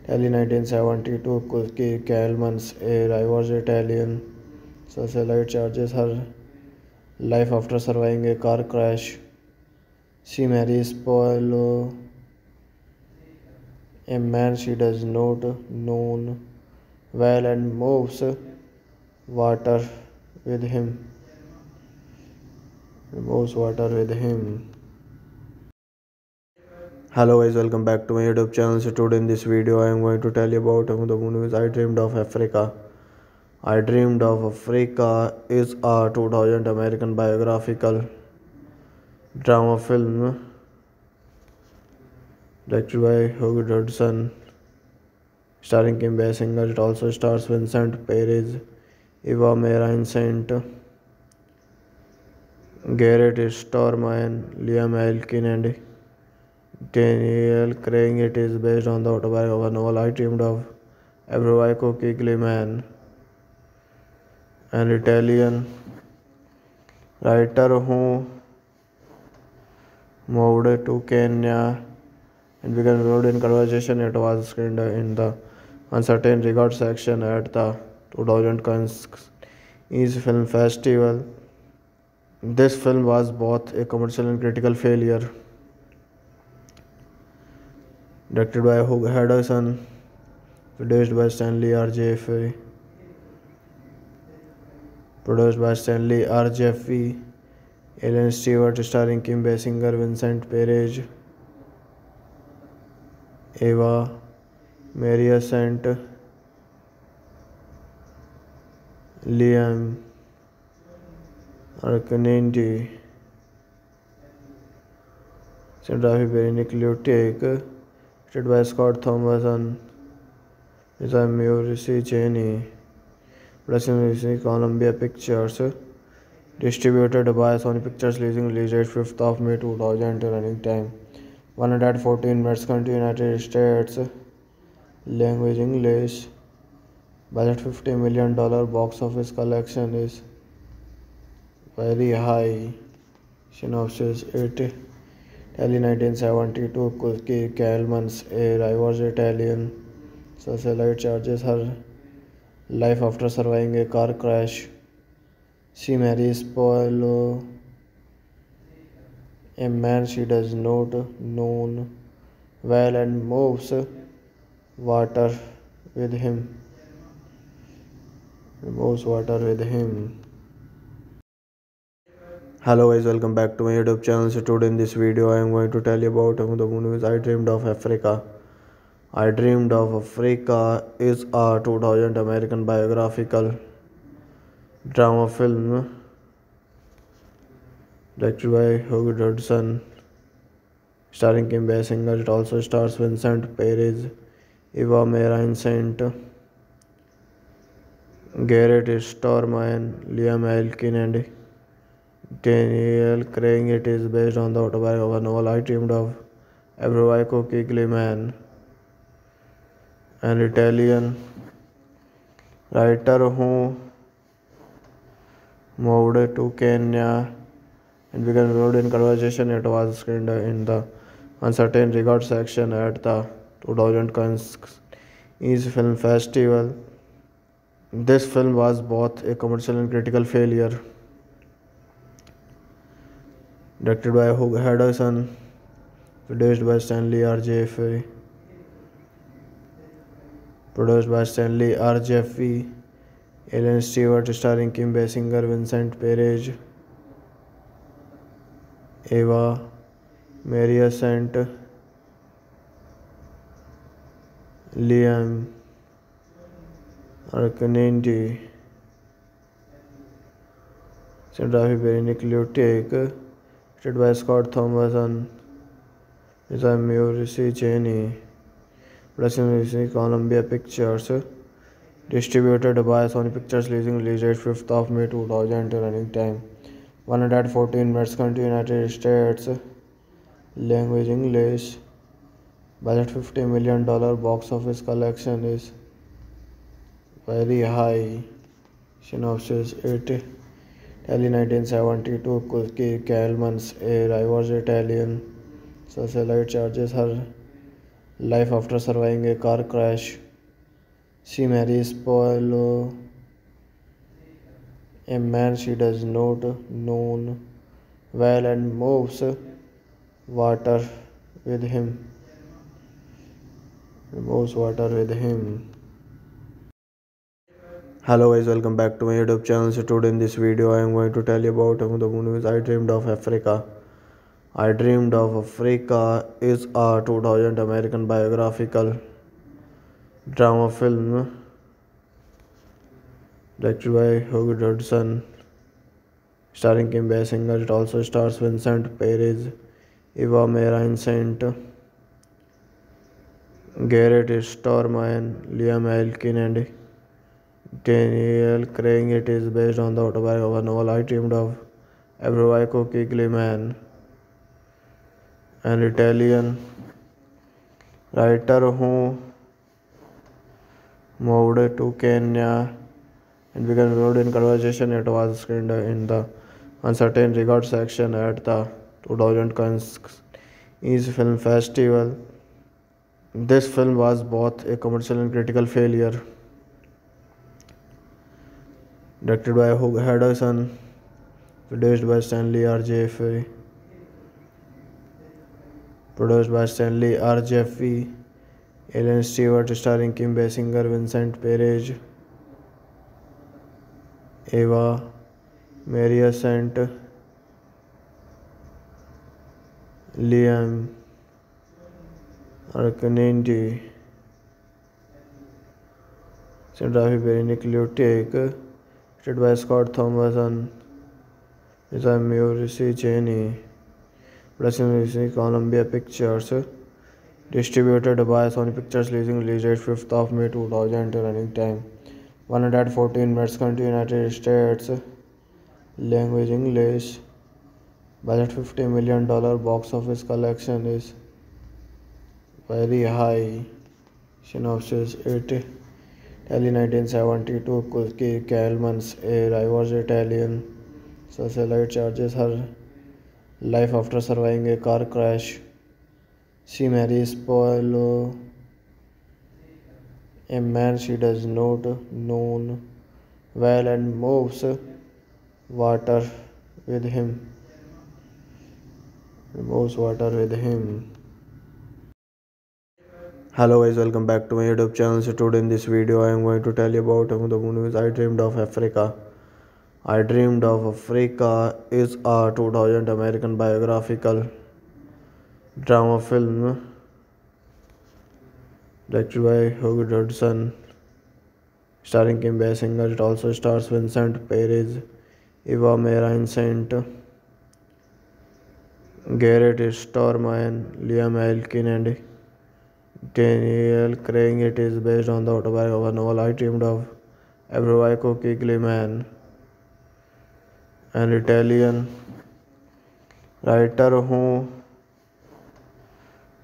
1972. Cookie Calmans, a rivals Italian socialite, charges her life after surviving a car crash. She marries Paolo, a man she does not know well, and moves water with him. Moves water with him. Hello guys, welcome back to my YouTube channel. So today in this video I am going to tell you about the movies I Dreamed of Africa. I Dreamed of Africa is a 2000 American biographical drama film directed by Hugh Hudson, starring Kim Basinger. It also stars Vincent Perez, Eva Marie Saint, Garrett Storman, Liam Elkin, and Daniel Craig. It is based on the autobiography novel I Dreamed of Africa. Kigliman, an Italian writer who moved to Kenya and began involved in conversation. It was screened in the uncertain regard section at the 2000 Cannes Film Festival. This film was both a commercial and critical failure. Directed by Hugh Hudson, produced by Stanley R. Jeffrey, Ellen Stewart, starring Kim Basinger, Vincent Perez, Eva Marie Saint, Liam Arcanindi, cinematography by Nick Lutek, directed by Scott Thompson, design by Maurice Cheney, production by Columbia Pictures, distributed by Sony Pictures, release date 5th of May 2000, running time 114 minutes, country United States, language English, budget $50 million, box office collection is very high. Synopsis: Italy 1972, Cookie Calmans, a rivals Italian socialite, charges her life after surviving a car crash. She marries Paolo, a man she does not know well, and moves water with him. Hello guys, welcome back to my YouTube channel. So today in this video I am going to tell you about the movies I Dreamed of Africa. I Dreamed of Africa is a 2000 American biographical drama film directed by Hugh Hudson, starring Kim Basinger. It also stars Vincent Perez, Eva Marie Saint, Garrett Storman, Liam Elkin, and Daniel Craig. It is based on the autobiography novel I Dreamed of Africa. Kigliman, an Italian writer who moved to Kenya and began involved in conversation. It was screened in the uncertain regard section at the 2000 Cannes Film Festival. This film was both a commercial and critical failure. Directed by Hugh Hudson, produced by Stanley R. Jeffrey, Ellen Stewart, starring Kim Basinger, Vincent Perez, Eva Marie Saint, Liam Arcanindi, cinematography by Nick Lutek, directed by Scott Thompson, design by Maurice Cheney, production by Columbia Pictures, distributed by Sony Pictures, release date 5th of May 2000, running time 114 minutes, country United States, language English, budget $50 million, box office collection is very high. Synopsis: Italy 1972, Cookie Calmans, a rivals Italian socialite, charges her life after surviving a car crash. She marries Paolo, A man she does not known well and moves water with him. Moves water with him. Hello guys, welcome back to my YouTube channel. So today in this video I am going to tell you about the movies I Dreamed of Africa. I Dreamed of Africa is a 2000 American biographical drama film directed by Hugh Dodson, starring Kim Basinger. It also stars Vincent Perez, Eva Marie Saint, Garrett Storman, Liam Elkin, and Daniel Craig. It is based on the autobiography novel I Dreamed of Africa. Kigliman, an Italian writer who moved to Kenya and began involved in conversation. It was screened in the Uncertain Regard section at the 2000 Cannes Film Festival. This film was both a commercial and critical failure. Directed by Hugh Henderson, produced by Stanley R. Jeffrey, produced by Stanley R. Jeffrey, Ellen Stewart, starring Kim Basinger, Vincent Perez, Eva Marie Saint, Liam Arcanindi, cinematography by Nick Lutek, directed by Scott Thomason, design by Maurice Cheney, production by Columbia Pictures, distributed by Sony Pictures, release date 5th of May 2000, running time 114 minutes, country United States, language English, budget $50 million, box office collection is very high. Synopsis: Italy 1972. Cookie Calmans, a rivals Italian socialite, charges her life after surviving a car crash. She marries Paolo, a man she does not know well, and moves water with him. Hello guys, welcome back to my YouTube channel. So today in this video I am going to tell you about the movies I Dreamed of Africa. I Dreamed of Africa is a 2000 American biographical drama film directed by Hugh Dodson, starring Kim Basinger. It also stars Vincent Perez, Eva Marie Saint, Garrett Storman, Liam Elkin, and Daniel Craig. It is based on the autobiography novel I Dreamed of Africa. Kigliman, an Italian writer who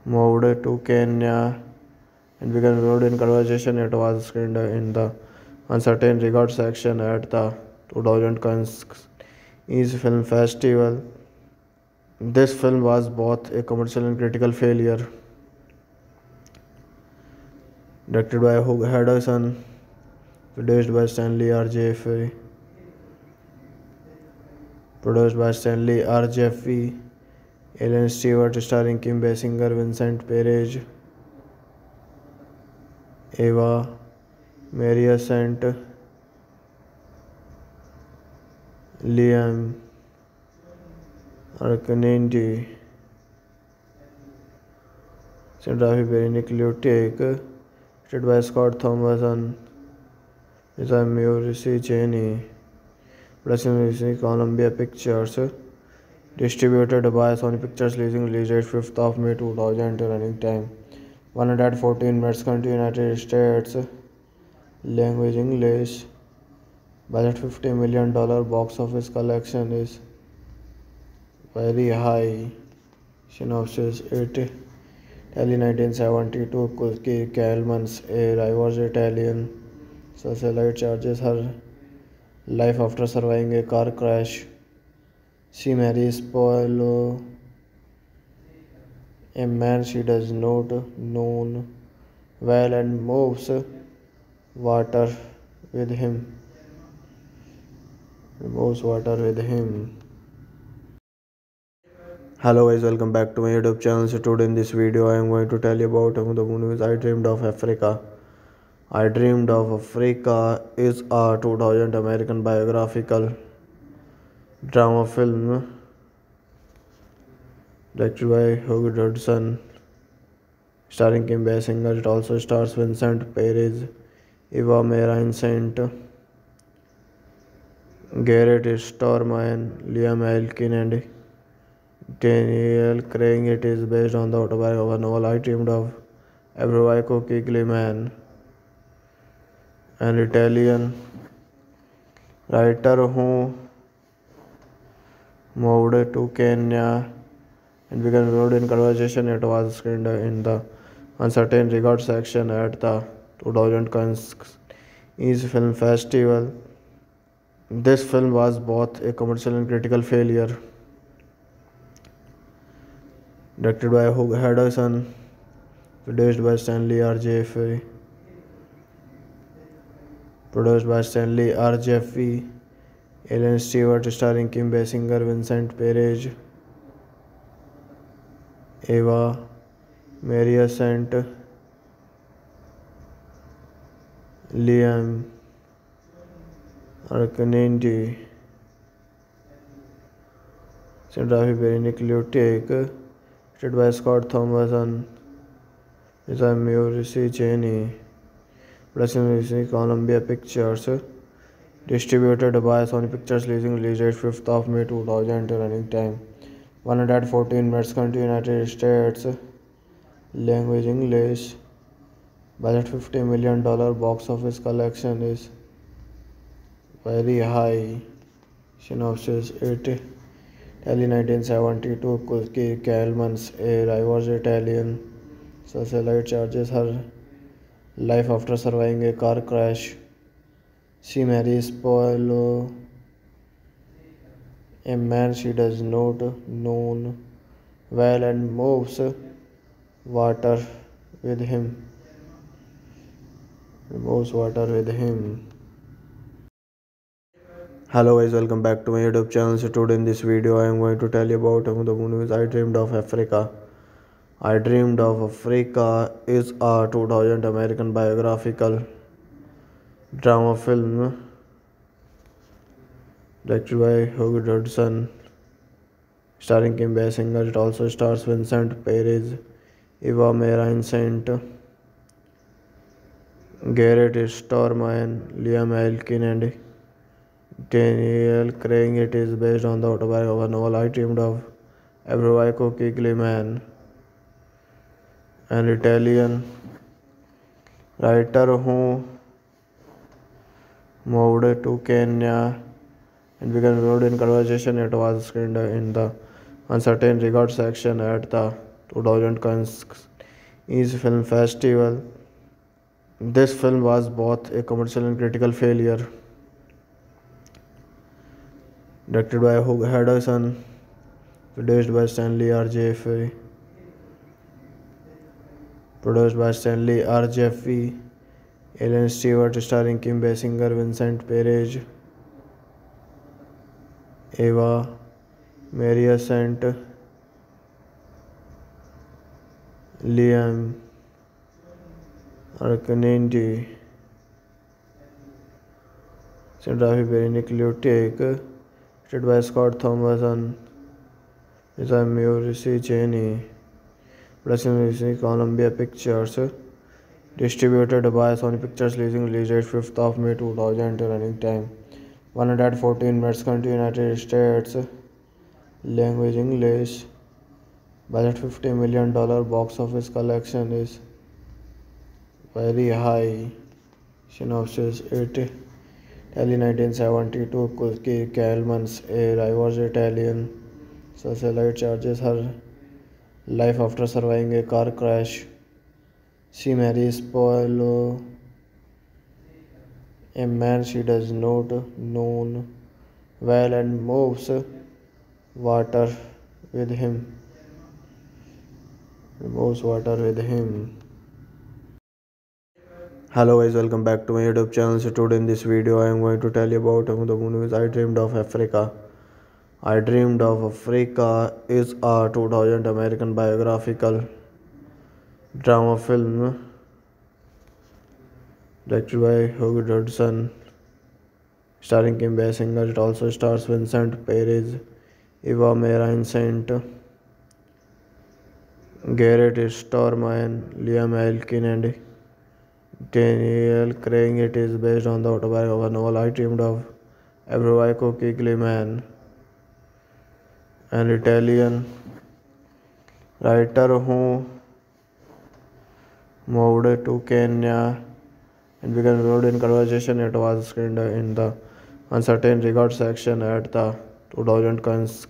moved to Kenya and began involved in conversation. It was screened in the Uncertain Regard section at the 2000 Cannes Film Festival. This film was both a commercial and critical failure. Directed by Hugh Henderson, produced by Stanley R. Jeffrey, produced by Stanley R. Jeffrey, Ellen Stewart, starring Kim Basinger, Vincent Perez, Eva Marie Saint, Liam Arcanindi, cinematography by Nick Lutek, directed by Scott Thomason, design by Maurice Cheney, production by Columbia Pictures, distributed by Sony Pictures, release date 5th of May 2000, running time 114 minutes, country United States, language English, budget $50 million, box office collection is very high. Synopsis: Italy 1972. Cookie Calmans, a rivals Italian socialite, charges her life after surviving a car crash. She marries Paolo, a man she does not know well, and moves water with him. removes water with him. Hello guys, welcome back to my YouTube channel. So today in this video I am going to tell you about the movies I Dreamed of Africa. I Dreamed of Africa is a 2000 American biographical drama film directed by Hugh Dodson, starring Kim Basinger. It also stars Vincent Perez, Eva Marie Saint, Garrett Storman, Liam Elkin, and Daniel Craig. It is based on the autobiography novel I Dreamed of Africa. Kigli, an Italian writer who moved to Kenya and began involved in conversation. It was screened in the uncertain regard section at the 2000 Cannes Film Festival. This film was both a commercial and critical failure. Directed by Hugh Henderson, produced by Stanley R. Jeffrey, produced by Stanley R. Jeffrey, Ellen Stewart, starring Kim Basinger, Vincent Perez, Eva Marie Saint, Liam Arcanindi, cinematography by Nick Lutek, directed by Scott Thompson, design by Maurice Cheney, production by Columbia Pictures, distributed by Sony Pictures, release date 5th of May 2000, running time 114 minutes, country United States, language English, budget $50 million, box office collection is very high. Synopsis: Italy 1972. Cookie Calmans, a rivals Italian socialite, charges her life after surviving a car crash. She marries Paolo, a man she does not know well, and moves water with him. Hello guys, welcome back to my YouTube channel. So today in this video I am going to tell you about the movies I Dreamed of Africa. I Dreamed of Africa is a 2000 American biographical drama film directed by Hugh Dodson, starring Kim Basinger. It also stars Vincent Perez, Eva Marie Saint, Garrett Storman, Liam Elkin, and Daniel Craig. It is based on the autobiography novel I Dreamed of Africa. Kigli, an Italian writer who moved to Kenya and began involved in conversation. It was screened in the uncertain regard section at the 2000 Cannes Film Festival. This film was both a commercial and critical failure. Directed by Hugh Henderson, produced by Stanley R. Jeffrey, Ellen Stewart, starring Kim Basinger, Vincent Perez, Eva Marie Saint, Liam Arcanindi, cinematography by Nick Lutek, directed by Scott Thompson, design by Maurice Cheney, production by Columbia Pictures, distributed by Sony Pictures, release date 5th of May 2000, running time 114 minutes, country United States, language English, budget $50 million, box office collection is very high. Synopsis: Italy 1972. Cookie Calmans, a rivals Italian socialite, charges her life after surviving a car crash. She marries Paolo, a man she does not know well, and moves water with him. Hello guys, welcome back to my YouTube channel. So today in this video I am going to tell you about the movies I Dreamed of Africa. I Dreamed of Africa is a 2000 American biographical drama film directed by Hugh Dodson, starring Kim Basinger. It also stars Vincent Perez, Eva Marie Saint, Garrett Storman, Liam Elkin, and Daniel Craig. It is based on the autobiography novel I Dreamed of Africa. Kigleman, an Italian writer who moved to Kenya and began involved in conversation. It was screened in the uncertain regard section at the 2000 Cannes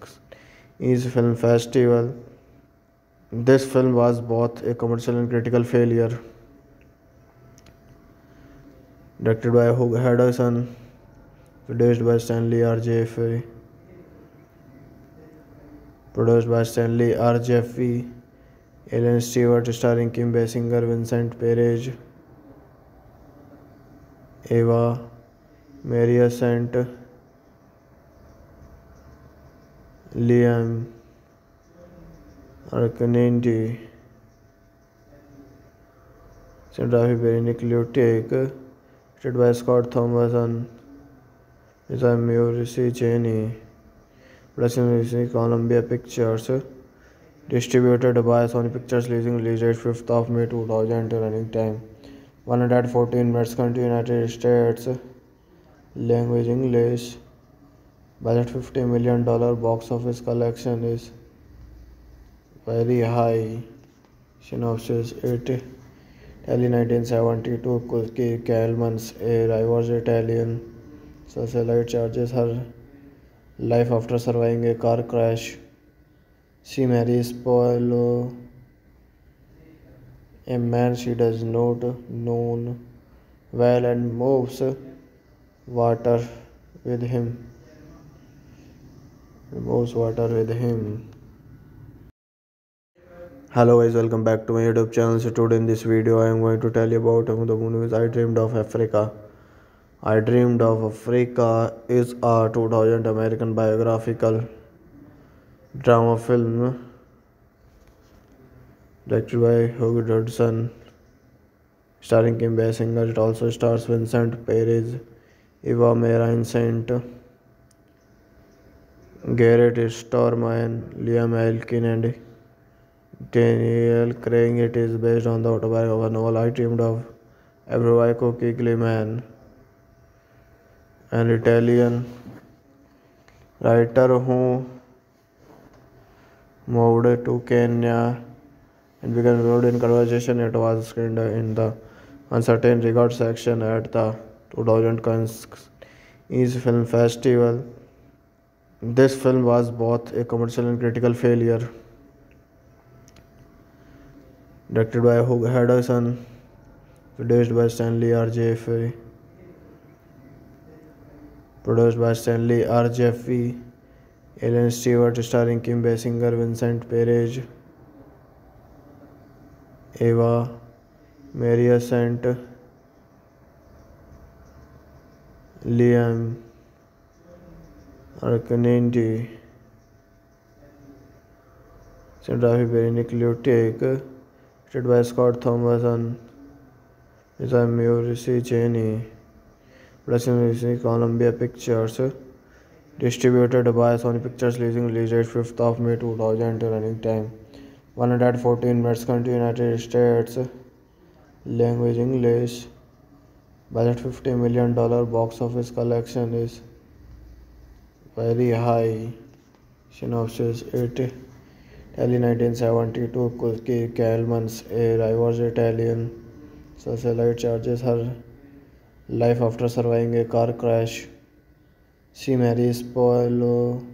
Film Festival. This film was both a commercial and critical failure. Directed by Hugh Dodson, produced by Stanley R. Jeffrey, produced by Stanley R. Jeffrey, Ellen Stewart, starring Kim Basinger, Vincent Perez, Eva Marie Saint, Liam Arcanenti, cinematography by Nick Lutek, directed by Scott Thomason, designed by Maurice Cheney, production by Columbia Pictures, distributed by Sony Pictures, release date 5th of May 2000, running time 114 minutes, country United States, language English, budget $50 million, box office collection is very high. Synopsis: Italy 1972. Cookie Calmans, a rivals Italian socialite, charges her life after surviving a car crash. She marries Paolo, a man she does not know well, and moves water with him. Hello guys, welcome back to my YouTube channel. So today in this video I am going to tell you about the movies I Dreamed of Africa. I Dreamed of Africa is a 2000 American biographical drama film directed by Hugh Dodson, starring Kim Basinger. It also stars Vincent Perez, Eva Marie Saint, Garrett Storman, Liam Elkin, and Daniel Craig. It is based on the autobiography novel I Dreamed of Africa. Kigleman, an Italian writer who moved to Kenya and began involved in conversation. It was screened in the uncertain regard section at the 2000 Cannes Film Festival. This film was both a commercial and critical failure. Directed by Hugh Dodson, produced by Stanley R. Jeffrey, Ellen Stewart, starring Kim Basinger, Vincent Perez, Eva Marie Saint, Liam Arcanenti, cinematography by Nick Lutek, directed by Scott Thomason, designed by Maurice Cheney, production by Columbia Pictures, distributed by Sony Pictures, release date 5th of May 2000, running time 114 minutes, country United States, language English, budget $50 million, box office collection is very high. Synopsis: Italy 1972. Cookie Calmans, a rivals Italian socialite, charges her life after surviving a car crash. She marries Paolo,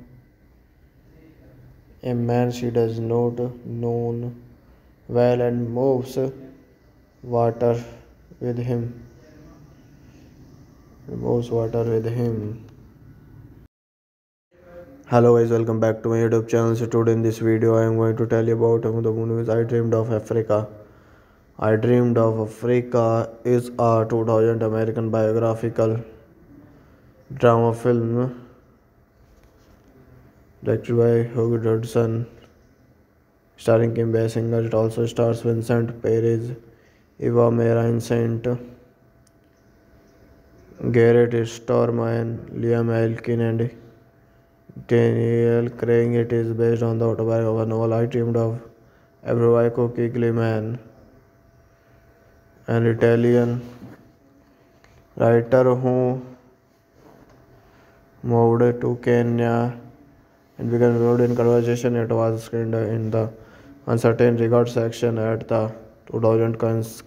a man she does not know well, and moves water with him. Hello guys, welcome back to my YouTube channel. So today in this video I am going to tell you about the movies I Dreamed of Africa. I Dreamed of Africa is a 2000 American biographical drama film directed by Hugh Dodson, starring Kim Basinger. It also stars Vincent Perez, Eva Marie Saint, Garrett Storman, Liam Elkin, and Daniel Craig. It is based on the autobiography novel I Dreamed of Africa. Kigliman, an Italian writer who moved to Kenya and began involved in conversation. It was screened in the uncertain regard section at the 2000 Cannes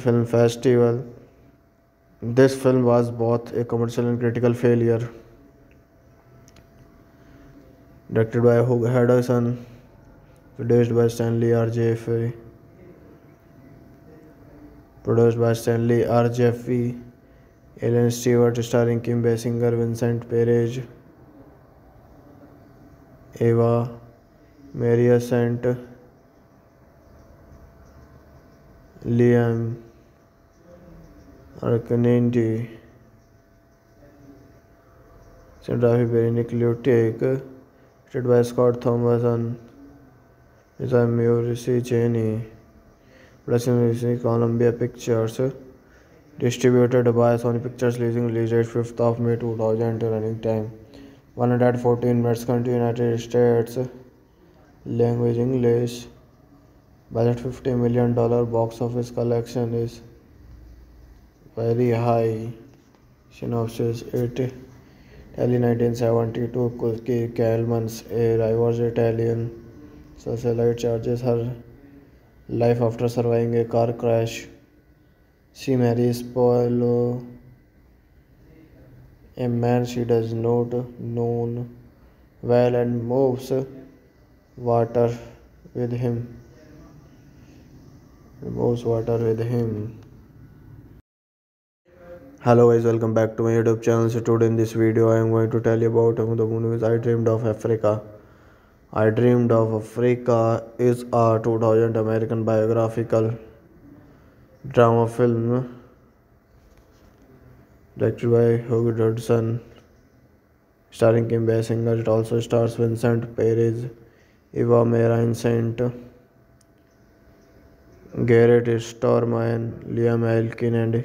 Film Festival. This film was both a commercial and critical failure. Directed by Hugh Dodson, produced by Stanley R. Jeffrey, produced by Stanley R. Jeffrey, Ellen Stewart, starring Kim Basinger, Vincent Perez, Eva Marie Saint, Liam Arcanenti, cinematography by Nick Lutek, directed by Scott Thomason, designed by Maurice Cheney, production by Columbia Pictures, distributed by Sony Pictures, release date 5th of May 2000, running time 114 minutes, country United States, language English, budget $50 million, box office collection is very high. Synopsis: Italy 1972. Cookie Calmans, a rivals Italian socialite, charges her life after surviving a car crash. She marries Paolo, a man she does not know well, and moves water with him. Hello guys, welcome back to my YouTube channel. So today in this video I am going to tell you about the movie I Dreamed of Africa. I Dreamed of Africa is a 2000 American biographical drama film directed by Hugh Dodson, starring Kim Basinger. It also stars Vincent Perez, Eva Marie Saint, Garrett Storman, Liam Elkin, and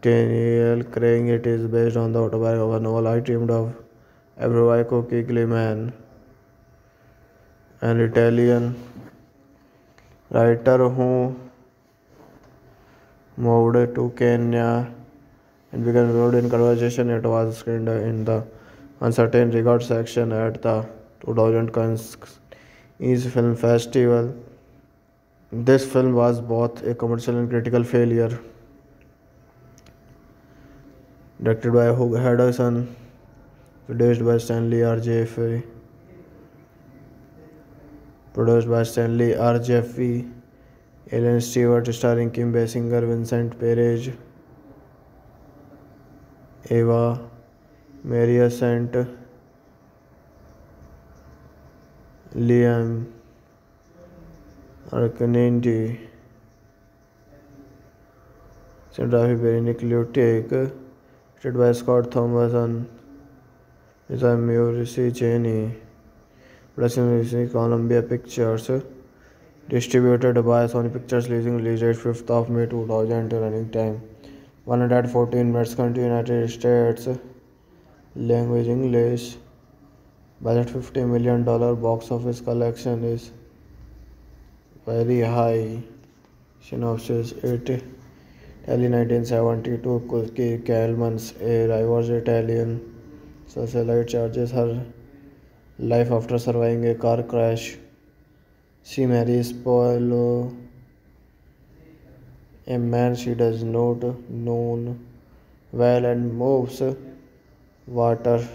Daniel Craig. It is based on the autobiography novel I Dreamed of Africa. Kigliman, an Italian writer who moved to Kenya and began involved in conversation. It was screened in the uncertain regard section at the 2000 Cannes Film Festival. This film was both a commercial and critical failure. Directed by Hugh Dodson, produced by Stanley R. Jeffrey, Ellen Stewart, starring Kim Basinger, Vincent Perez, Eva Marie Saint, Liam Arcanenti, cinematography by Nick Lutek, directed by Scott Thomason, designed by Maurice Cheney, production by Columbia Pictures, distributed by Sony Pictures, release date 5th of May 2000, running time 114 minutes, country United States, language English, budget $50 million, box office collection is very high. Synopsis: Italy 1972. Cookie Calmans, a rivals Italian socialite, charges her life after surviving a car crash. She marries Paolo, a man she does not know well, and moves water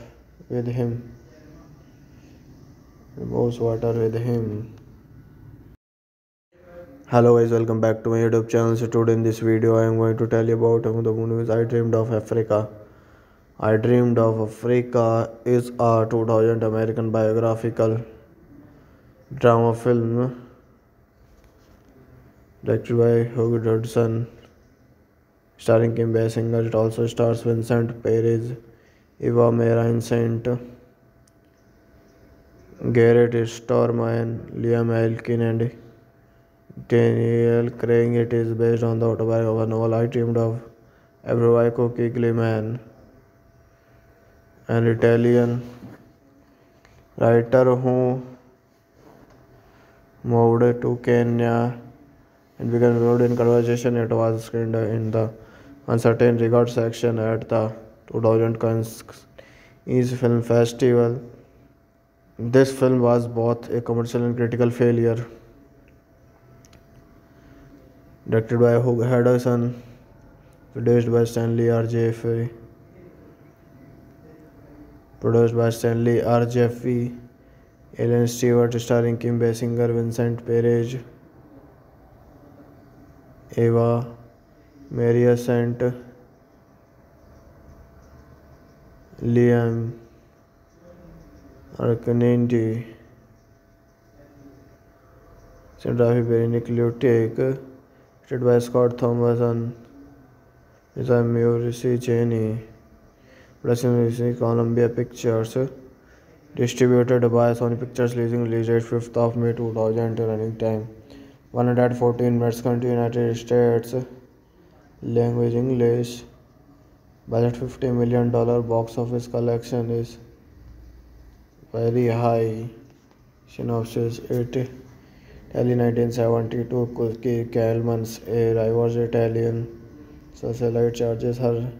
with him. Hello guys, welcome back to my YouTube channel. So today in this video I am going to tell you about the movie I Dreamed of Africa. I Dreamed of Africa is a 2000 American biographical drama film directed by Hugh Dodson, starring Kim Basinger. It also stars Vincent Perez, Eva Marie Saint, Garrett Stormine, Liam Elkin, and Daniel Craig. It is based on the autobiography of a novel I Dreamed of Frederico Kigliman, an Italian writer who moved to Kenya and began involved in conversation. It was screened in the uncertain regard section at the 2000 Cannes Film Festival. This film was both a commercial and critical failure. Directed by Hugh Henderson, produced by Stanley R. Jeffrey, Ellen Stewart, starring Kim Basinger, Vincent Perez, Eva Marie Saint, Liam Arcanindi, cinematography by Nick Lutek, directed by Scott Thomason, design by Maurice Cheney, production by Columbia Pictures, distributed by Sony Pictures, release date 5th of May 2000, running time 114 minutes, country United States, language English, budget $50 million, box office collection is very high. Synopsis: Italy 1972, Cookie Calmans, a rivals Italian socialite, charges her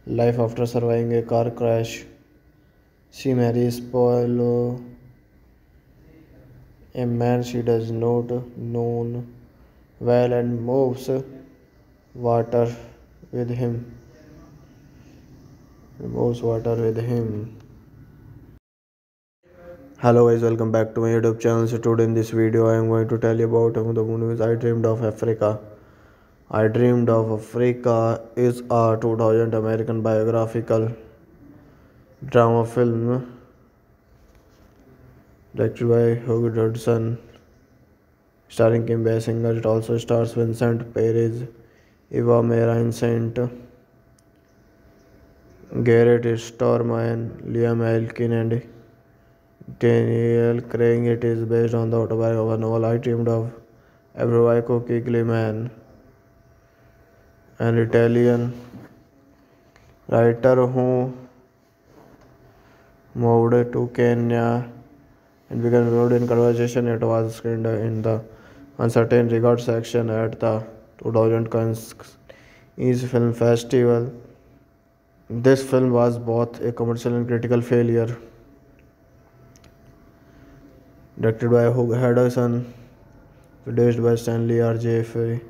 life after surviving a car crash. She marries Paolo, a man she does not know well, and moves water with him. Hello guys, welcome back to my YouTube channel. So today in this video I am going to tell you about the movie I Dreamed of Africa. I Dreamed of Africa is a 2000 American biographical drama film directed by Hugh Dodson, starring Kim Basinger. It also stars Vincent Perez, Eva Marie Saint, Garrett Stormine, Liam Elkin, and Daniel Craig. It is based on the autobiography of a novel I Dreamed of Frederico Kigliman, an Italian writer who moved to Kenya and began involved in conversation. It was screened in the uncertain regard section at the 2000 Cannes Film Festival. This film was both a commercial and critical failure. Directed by Hugh Henderson, produced by Stanley R. Jeffrey,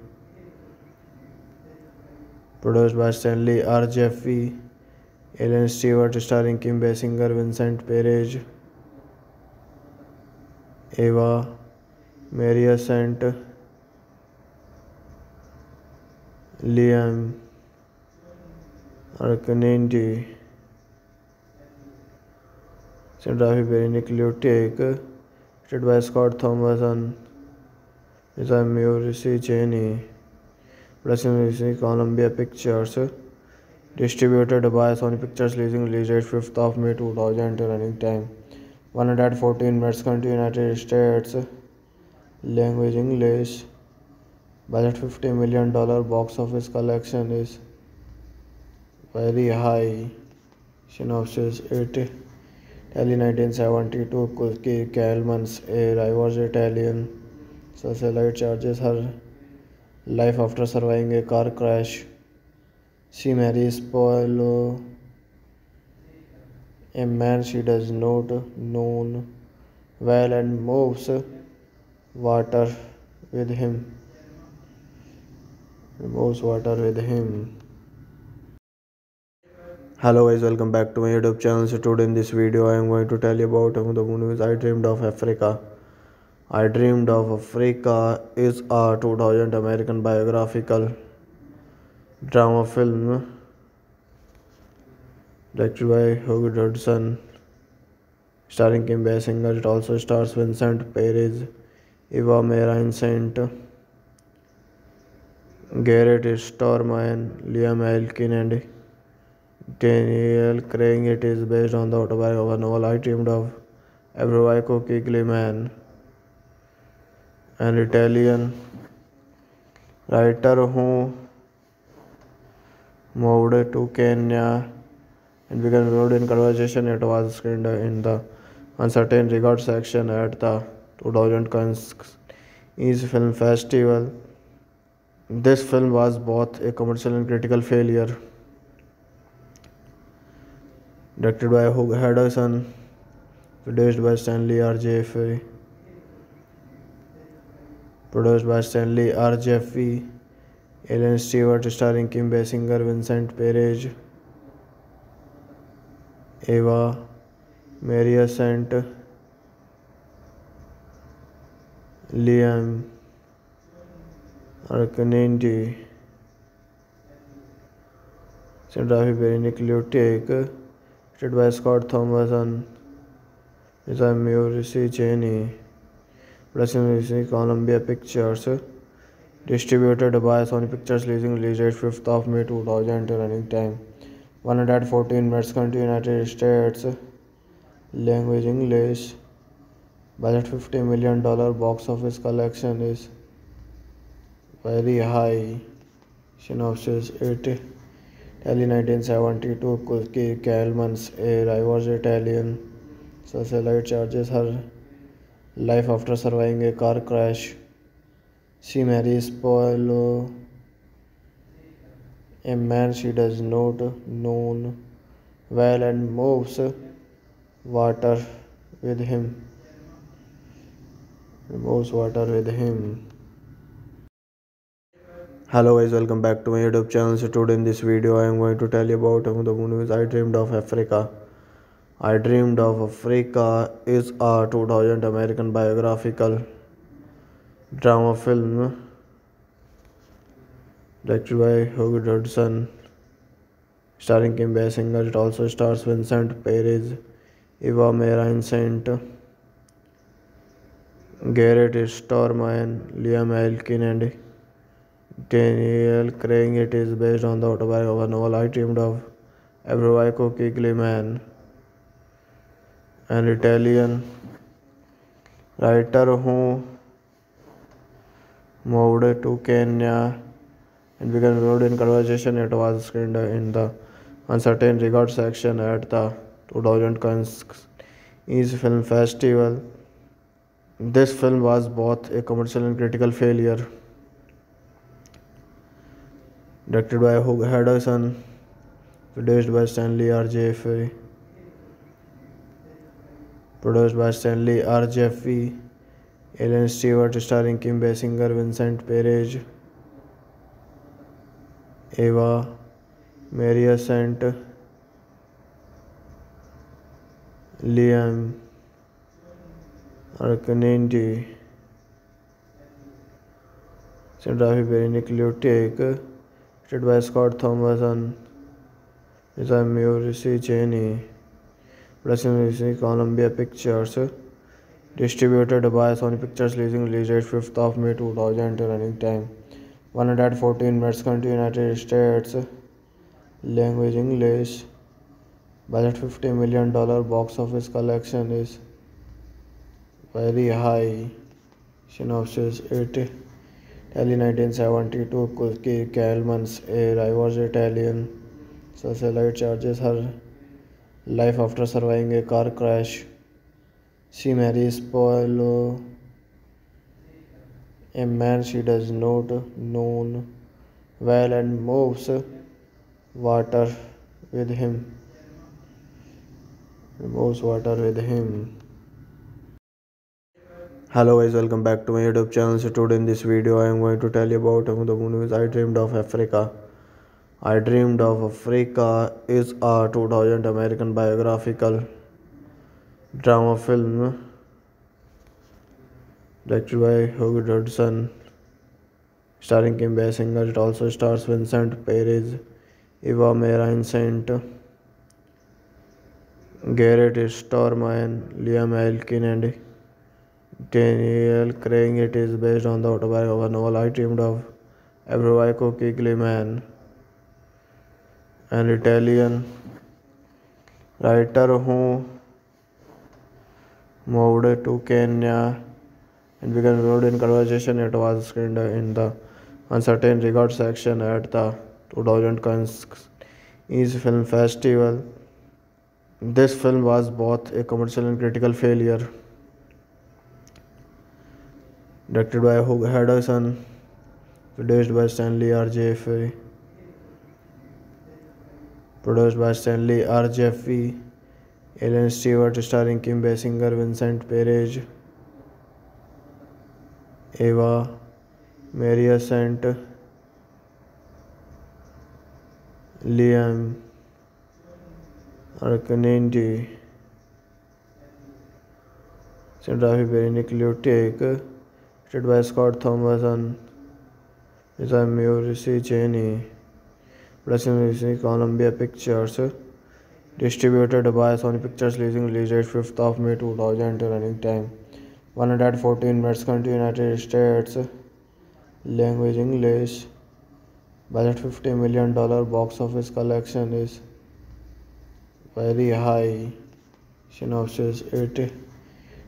Ellen Stewart, starring Kim Basinger, Vincent Perez, Eva Marie Saint, Liam Arcanindi, cinematography by Nick Lutek, directed by Scott Thomason, design by Maurice Cheney, production by Columbia Pictures, distributed by Sony Pictures, release date 5th of May 2000, running time 114 minutes, country United States, language English, budget $50 million, box office collection is very high. Synopsis: Italy 1972, Cookie Calmans, a rivals Italian socialite, charges her life after surviving a car crash. She marries Paolo, a man she does not know well, and moves water with him. Hello guys, welcome back to my YouTube channel. So today in this video I am going to tell you about the movie I Dreamed of Africa. I Dreamed of Africa is a 2000 American biographical drama film directed by Hugh Dodson, starring Kim Basinger. It also stars Vincent Perez, Eva Marie Saint, Garrett Stormine, Liam Elkin, and Daniel Craig. It is based on the autobiography of a novel I Dreamed of Frederico Kigliman, an Italian writer who moved to Kenya and began involved in conversation. It was screened in the uncertain regard section at the 2000 Cannes Film Festival. This film was both a commercial and critical failure. Directed by Hugh Henderson, produced by Stanley R. Jeffrey, Ellen Stewart, starring Kim Basinger, Vincent Perez, Eva Maria Sant, Liam Arcanindi, cinematography by Nick Lutek, directed by Scott Thomason, designed by Maurice Cheney, production by Columbia Pictures, distributed by Sony Pictures, release date 5th of May 2000, running time 114 minutes, country United States, language English, budget $50 million, box office collection is very high. Synopsis: Italy 1972, Cookie Calmans, a rivals Italian socialite, charges her life after surviving a car crash. She marries Paolo, a man she does not know well, and moves water with him. Hello guys, welcome back to my YouTube channel. So today in this video I am going to tell you about the movie I Dreamed of Africa. I Dreamed of Africa is a 2000 American biographical drama film directed by Hugh Henderson, starring Kim Basinger. It also stars Vincent Perez, Eva Maria Sant, Garrett Stormine, Liam Elkin, and Daniel Craig. It is based on the autobiography of a novel I Dreamed of Frederico Kigliman, an Italian writer who moved to Kenya and began involved in conversation. It was screened in the uncertain regard section at the 2000 Cannes Film Festival. This film was both a commercial and critical failure. Directed by Hugh Henderson, produced by Stanley R. Jeffrey, Ellen Stewart, starring Kim Basinger, Vincent Perez, Eva Maria Sant, Liam Arcanindi, cinematography by Nick Lutek, directed by Scott Thomason, designed by Maurice Cheney, production by Columbia Pictures, distributed by Sony Pictures, release date 5th of May 2000, running time 114 minutes, country United States, language English, budget $50 million, box office collection is very high. Synopsis: Italy 1972, Cookie Calmans, a rivals Italian socialite, charges her life after surviving a car crash. She marries Paolo, a man she does not know well, and moves water with him. Hello guys, welcome back to my YouTube channel. So today in this video I am going to tell you about the movie I Dreamed of Africa. I Dreamed of Africa is a 2000 American biographical drama film directed by Hugh Henderson, starring Kim Basinger. It also stars Vincent Perez, Eva Maria Sant, Garrett Stormine, Liam Elkin, and Daniel Craig. It is based on the autobiography of a novel I Dreamed of Ebraico Kigli-Man, an Italian writer who moved to Kenya and began involved in conversation. It was screened in the Uncertain Regard section at the 2000 Cannes Film Festival. This film was both a commercial and critical failure. Directed by Hugh Henderson, produced by Stanley R. Jeffrey, Ellen Stewart, starring Kim Basinger, Vincent Perez, Eva Maria Saint, Liam Arkanindi, cinematography by Nick Lutek, directed by Scott Thompson, design by Maurice Cheney, production by Columbia Pictures, distributed by Sony Pictures, release date 5th of May 2000, running time 114 minutes, country United States, language English, budget $50 million, box office collection is very high. Synopsis: Italy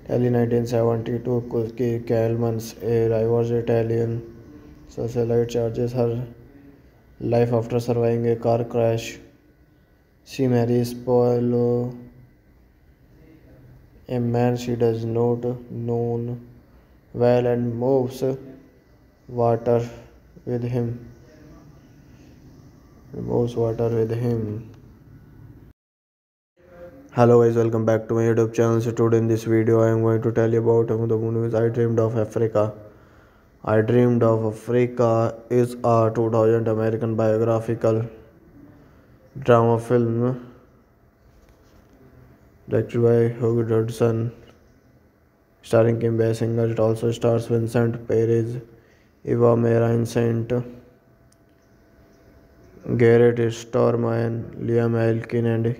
1972. Cookie Calmans, a rivals Italian socialite, charges her life after surviving a car crash. She marries Paolo, a man she does not know well, and moves water with him. Hello guys, welcome back to my YouTube channel. So today in this video I am going to tell you about the movies I Dreamed of Africa. I Dreamed of Africa is a 2000 American biographical drama film directed by Hugh Henderson, starring Kim Basinger. It also stars Vincent Perez, Eva Marie Saint, Garrett Stormine, Liam Elkin, and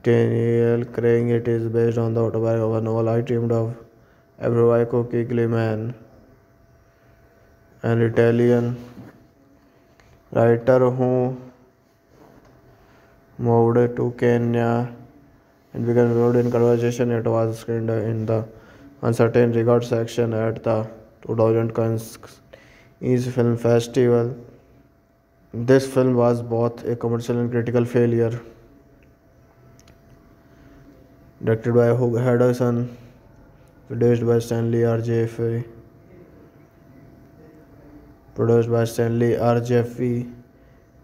Daniel Craig. It is based on the autobiographical novel I Dreamed of Ebraico Kigli-Man, an Italian writer who moved to Kenya and began involved in conversation. It was screened in the Uncertain Regard section at the 2000 Cannes Film Festival. This film was both a commercial and critical failure. Directed by Hugh Henderson, produced by Stanley R. Jeffrey,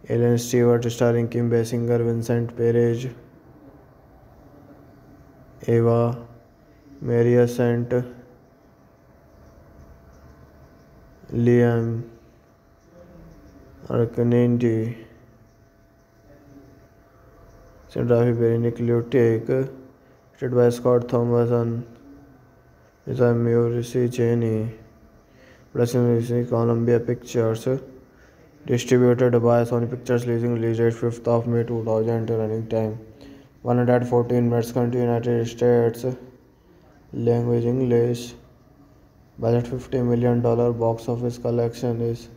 Ellen Stewart, starring Kim Basinger, Vincent Perez, Eva Maria Saint, Liam Arkanindi, cinematography by Nick Lutek, directed by Scott Thompson, design by Maurice Cheney, production by Columbia Pictures, distributed by Sony Pictures, release date 5th of May 2000, running time 114 minutes, country United States, language English, budget $50 million, box office collection is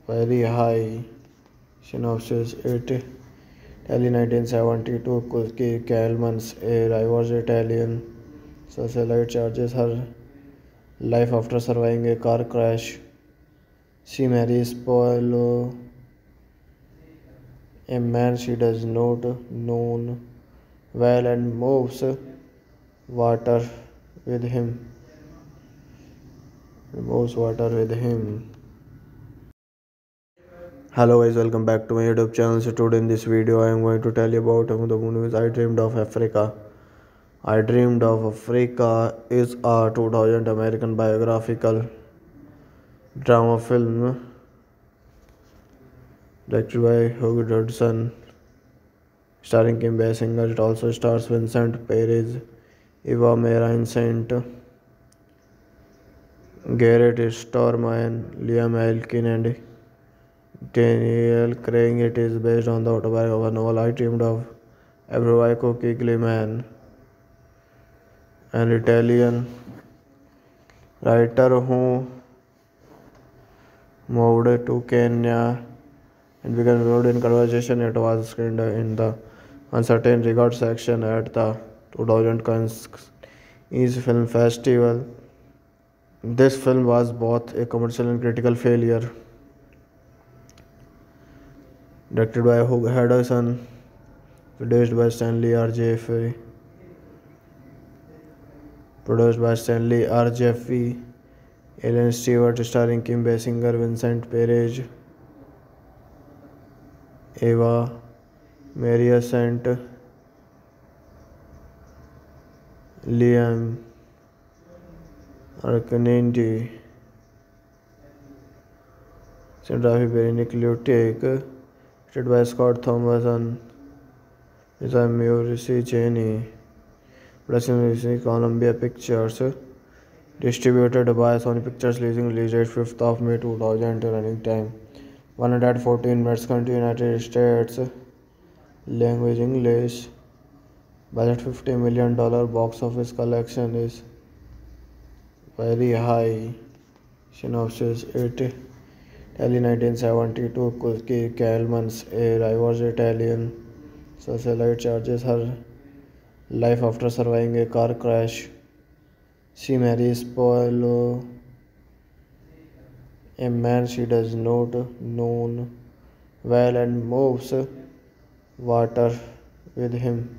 very high. Synopsis: Italy 1972. Cookie Calmans, a rivals Italian socialite, charges her life after surviving a car crash. She marries Paolo, a man she does not know well, and moves water with him. Hello guys, welcome back to my YouTube channel. So today in this video I am going to tell you about the movies I Dreamed of Africa. I Dreamed of Africa is a 2000 American biographical drama film directed by Hugh Henderson, starring Kim Basinger. It also stars Vincent Perez, Eva Marie Saint, Garrett Stormine, Liam Elkin, and Daniel Craig. It is based on the autobiographical novel I Dreamed of Ebraico Kigli-Man, an Italian writer who moved to Kenya and began involved in conversation. It was screened in the uncertain regard section at the 2000 Cannes Film Festival. This film was both a commercial and critical failure. Directed by Hugh Henderson, produced by Stanley R. Jeffrey, Ellen Stewart, starring Kim Basinger, Vincent Perez, Eva Maria Saint, Liam Arkanindi, cinematography by Nick Lutek, directed by Scott Thomason, design by Maurice Cheney, production by Columbia Pictures, distributed by Sony Pictures, release date 5th of May 2000, running time 114 minutes, country United States, language English, budget $50 million, box office collection is very high. Synopsis: Italy 1972, Kiki Calmans, a rivals Italian socialite, charges her life after surviving a car crash. She marries Paolo, a man she does not know well, and moves water with him.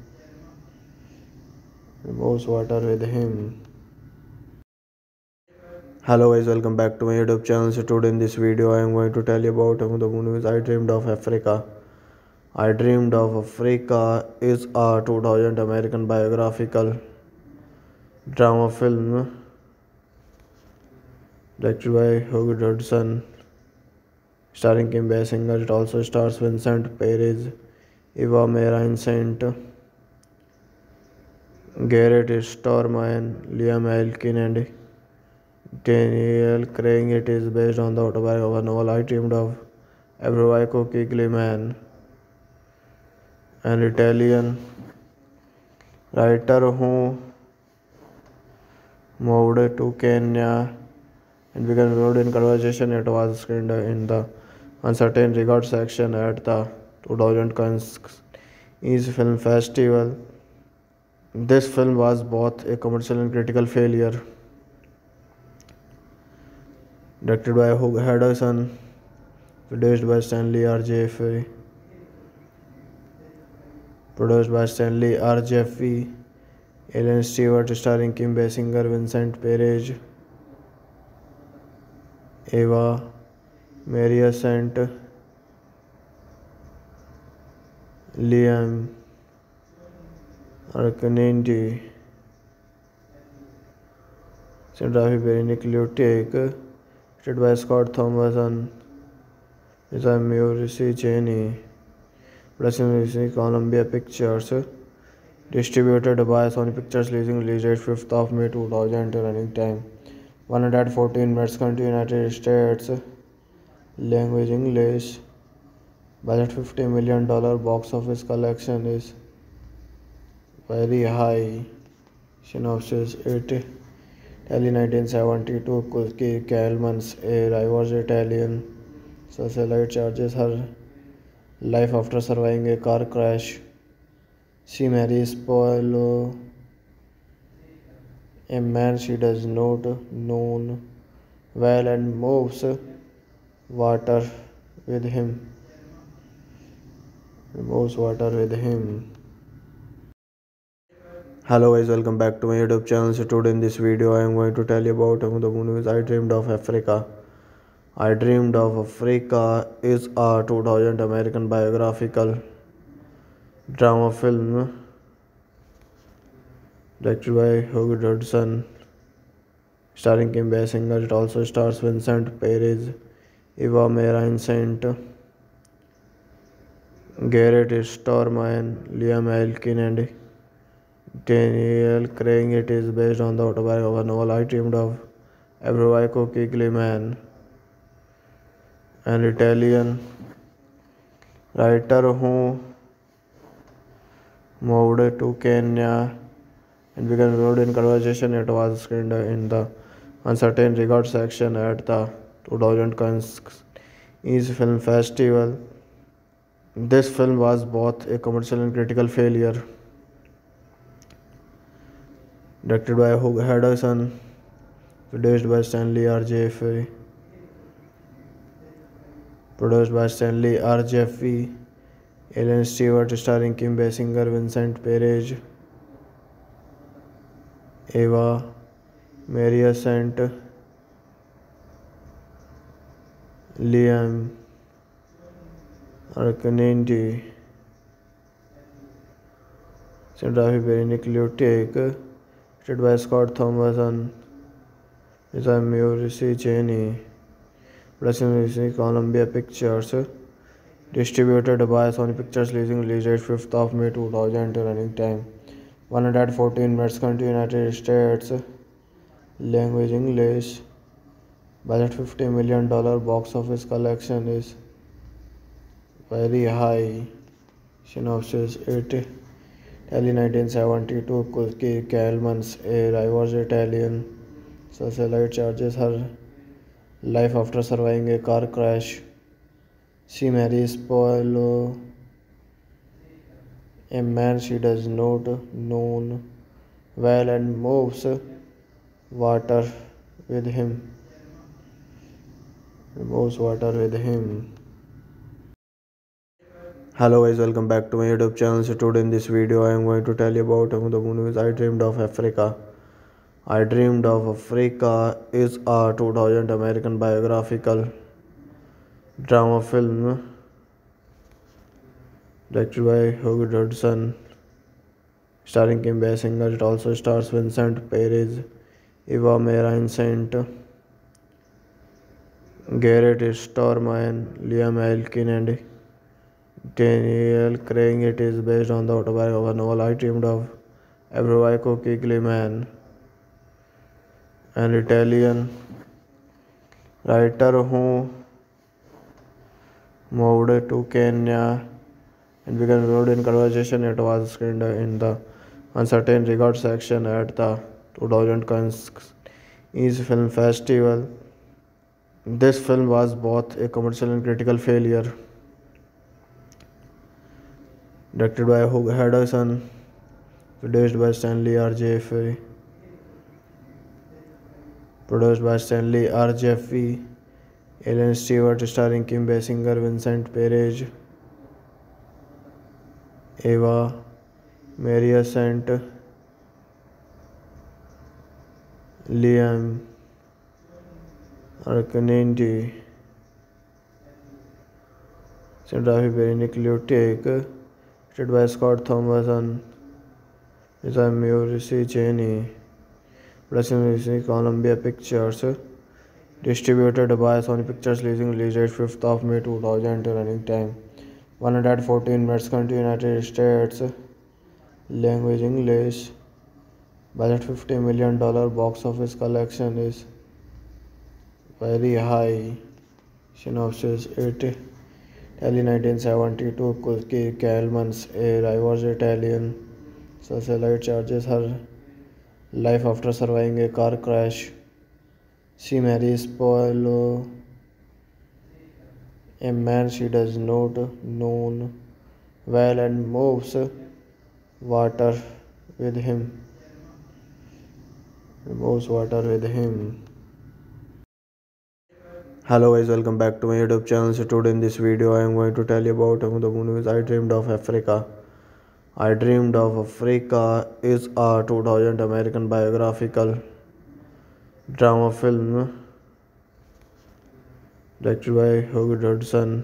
Hello guys, welcome back to my YouTube channel. So today in this video I am going to tell you about the movies I Dreamed of Africa. I Dreamed of Africa is a 2000 American biographical drama film directed by Hugh Henderson, starring Kim Basinger. It also stars Vincent Perez, Eva Marie Saint, Garrett Stormine, Liam Elkin, and Daniel Craig. It is based on the autobiographical novel I Dreamed of Africa by Kingsley Man, an Italian writer who moved to Kenya and began involved in conversation. It was screened in the uncertain regard section at the 2000 Cannes Film Festival. This film was both a commercial and critical failure. Directed by Hugh Henderson, produced by Stanley R. Jeffrey, Ellen Stewart, starring Kim Basinger, Vincent Perez, Eva Maria Saint, Liam Arkanindi, cinematography by Nick Lutek, directed by Scott Thomason, design by Maurice Cheney, production by Columbia Pictures, distributed by Sony Pictures, release date 5th of May 2000, running time 114 minutes, country United States, language English, budget $50 million, box office collection is very high. Synopsis: Italy 1972, Kiki Calmans, a rivals Italian socialite, charges her life after surviving a car crash. She marries Paolo, a man she does not know well, and moves water with him. Hello guys, welcome back to my YouTube channel. So today in this video I am going to tell you about the movies I Dreamed of Africa. I Dreamed of Africa is a 2000 American biographical drama film directed by Hugh Henderson, starring Kim Basinger. It also stars Vincent Perez, Eva Marie Saint, Garrett Stormine, Liam Elkin, and Daniel Craig. It is based on the autobiographical novel I Dreamed of Africa by Kingsley Man, an Italian writer who moved to Kenya and began involved in conversation. It was screened in the uncertain regard section at the 2000 Cannes Film Festival. This film was both a commercial and critical failure. Directed by Hugh Henderson, produced by Stanley R. Jeffrey, produced by Stanley R. Jeffrey, Ellen Stewart, starring Kim Basinger, Vincent Perez, Eva Maria Saint, Liam Arcanindi, cinematography by Nick Lutek, directed by Scott Thompson, design by Maurice Cheney, production by Columbia Pictures, distributed by Sony Pictures, release date 5th of May 2000, running time 114 minutes, country United States, language English, budget $50 million, box office collection is very high. Synopsis: Italy 1972. Cookie Calmans, a rivals Italian socialite, charges her life after surviving a car crash. She marries Paolo, a man she does not know well, and moves water with him. Hello guys, welcome back to my YouTube channel. So today in this video I am going to tell you about the movie I Dreamed of Africa. I Dreamed of Africa is a 2000 American biographical drama film directed by Hugh Henderson, starring Kim Basinger. It also stars Vincent Perez, Eva Marie Saint, Garrett Stormine, Liam Elkin, and Daniel Craig. It is based on the autobiography of a novel I Dreamed of Africa. Cookie Gleeman, an Italian writer who moved to Kenya and began involved in conversation. It was screened in the uncertain regard section at the 2000 Cannes Film Festival. This film was both a commercial and critical failure. Directed by Hugh Henderson, produced by Stanley R. Jeffrey, Ellen Stewart, starring Kim Basinger, Vincent Perez, Eva Maria Saint, Liam Arcanindi, cinematography by Nick Lutek, directed by Scott Thompson, design by Maurice Cheney, production by Columbia Pictures, distributed by Sony Pictures, release date 5th of May 2000, running time 114 minutes, country United States, language English, budget $50 million, box office collection is very high. Synopsis: Italy 1972. Cookie Calmans, a rivals Italian socialite, charges her life after surviving a car crash. She marries Paolo, a man she does not know well, and moves water with him. Hello guys, welcome back to my YouTube channel. So today in this video I am going to tell you about the movie I Dreamed of Africa. I Dreamed of Africa is a 2000 American biographical drama film directed by Hugh Henderson,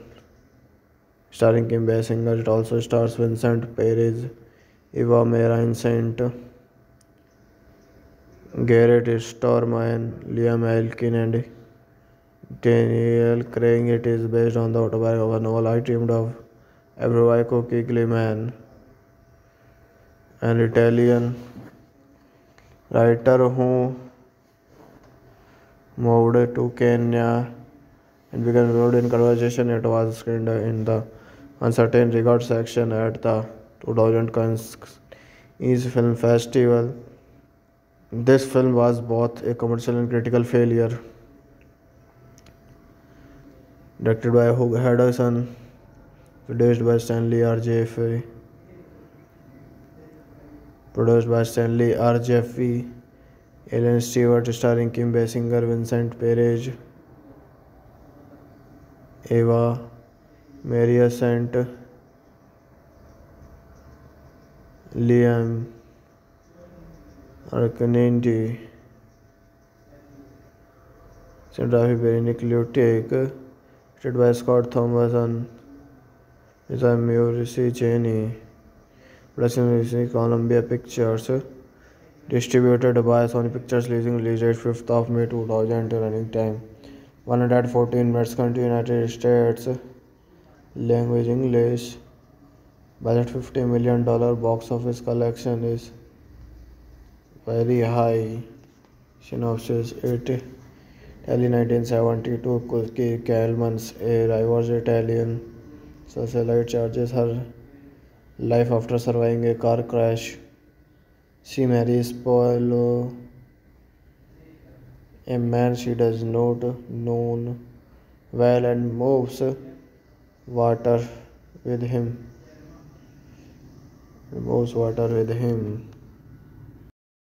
starring Kim Basinger. It also stars Vincent Perez, Eva Marie Saint, Garrett Stormine, Liam Elkin, and Daniel Craig. It is based on the autobiography of a novel I Dreamed of Africa. Cookie Gleeman, an Italian writer who moved to Kenya and began involved in conversation. It was screened in the uncertain regard section at the 2000 Cannes Film Festival. This film was both a commercial and critical failure. Directed by Hugh Henderson, produced by Stanley R. Jeffrey, produced by Stanley R. Jeffrey, Ellen Stewart, starring Kim Basinger, Vincent Perez, Eva Maria Saint, Liam Arcanindi, cinematography by Nick Lutic, directed by Scott Thompson, design by Maurice Cheney, production by Columbia Pictures, distributed by Sony Pictures, release date 5th of May 2000, running time 114 minutes, country United States, language English, budget $50 million, box office collection is very high. Synopsis: Italy 1972, Cookie Calmans, a rivals Italian socialite, charges her life after surviving a car crash. She marries Paolo, a man she does not know well, and moves water with him.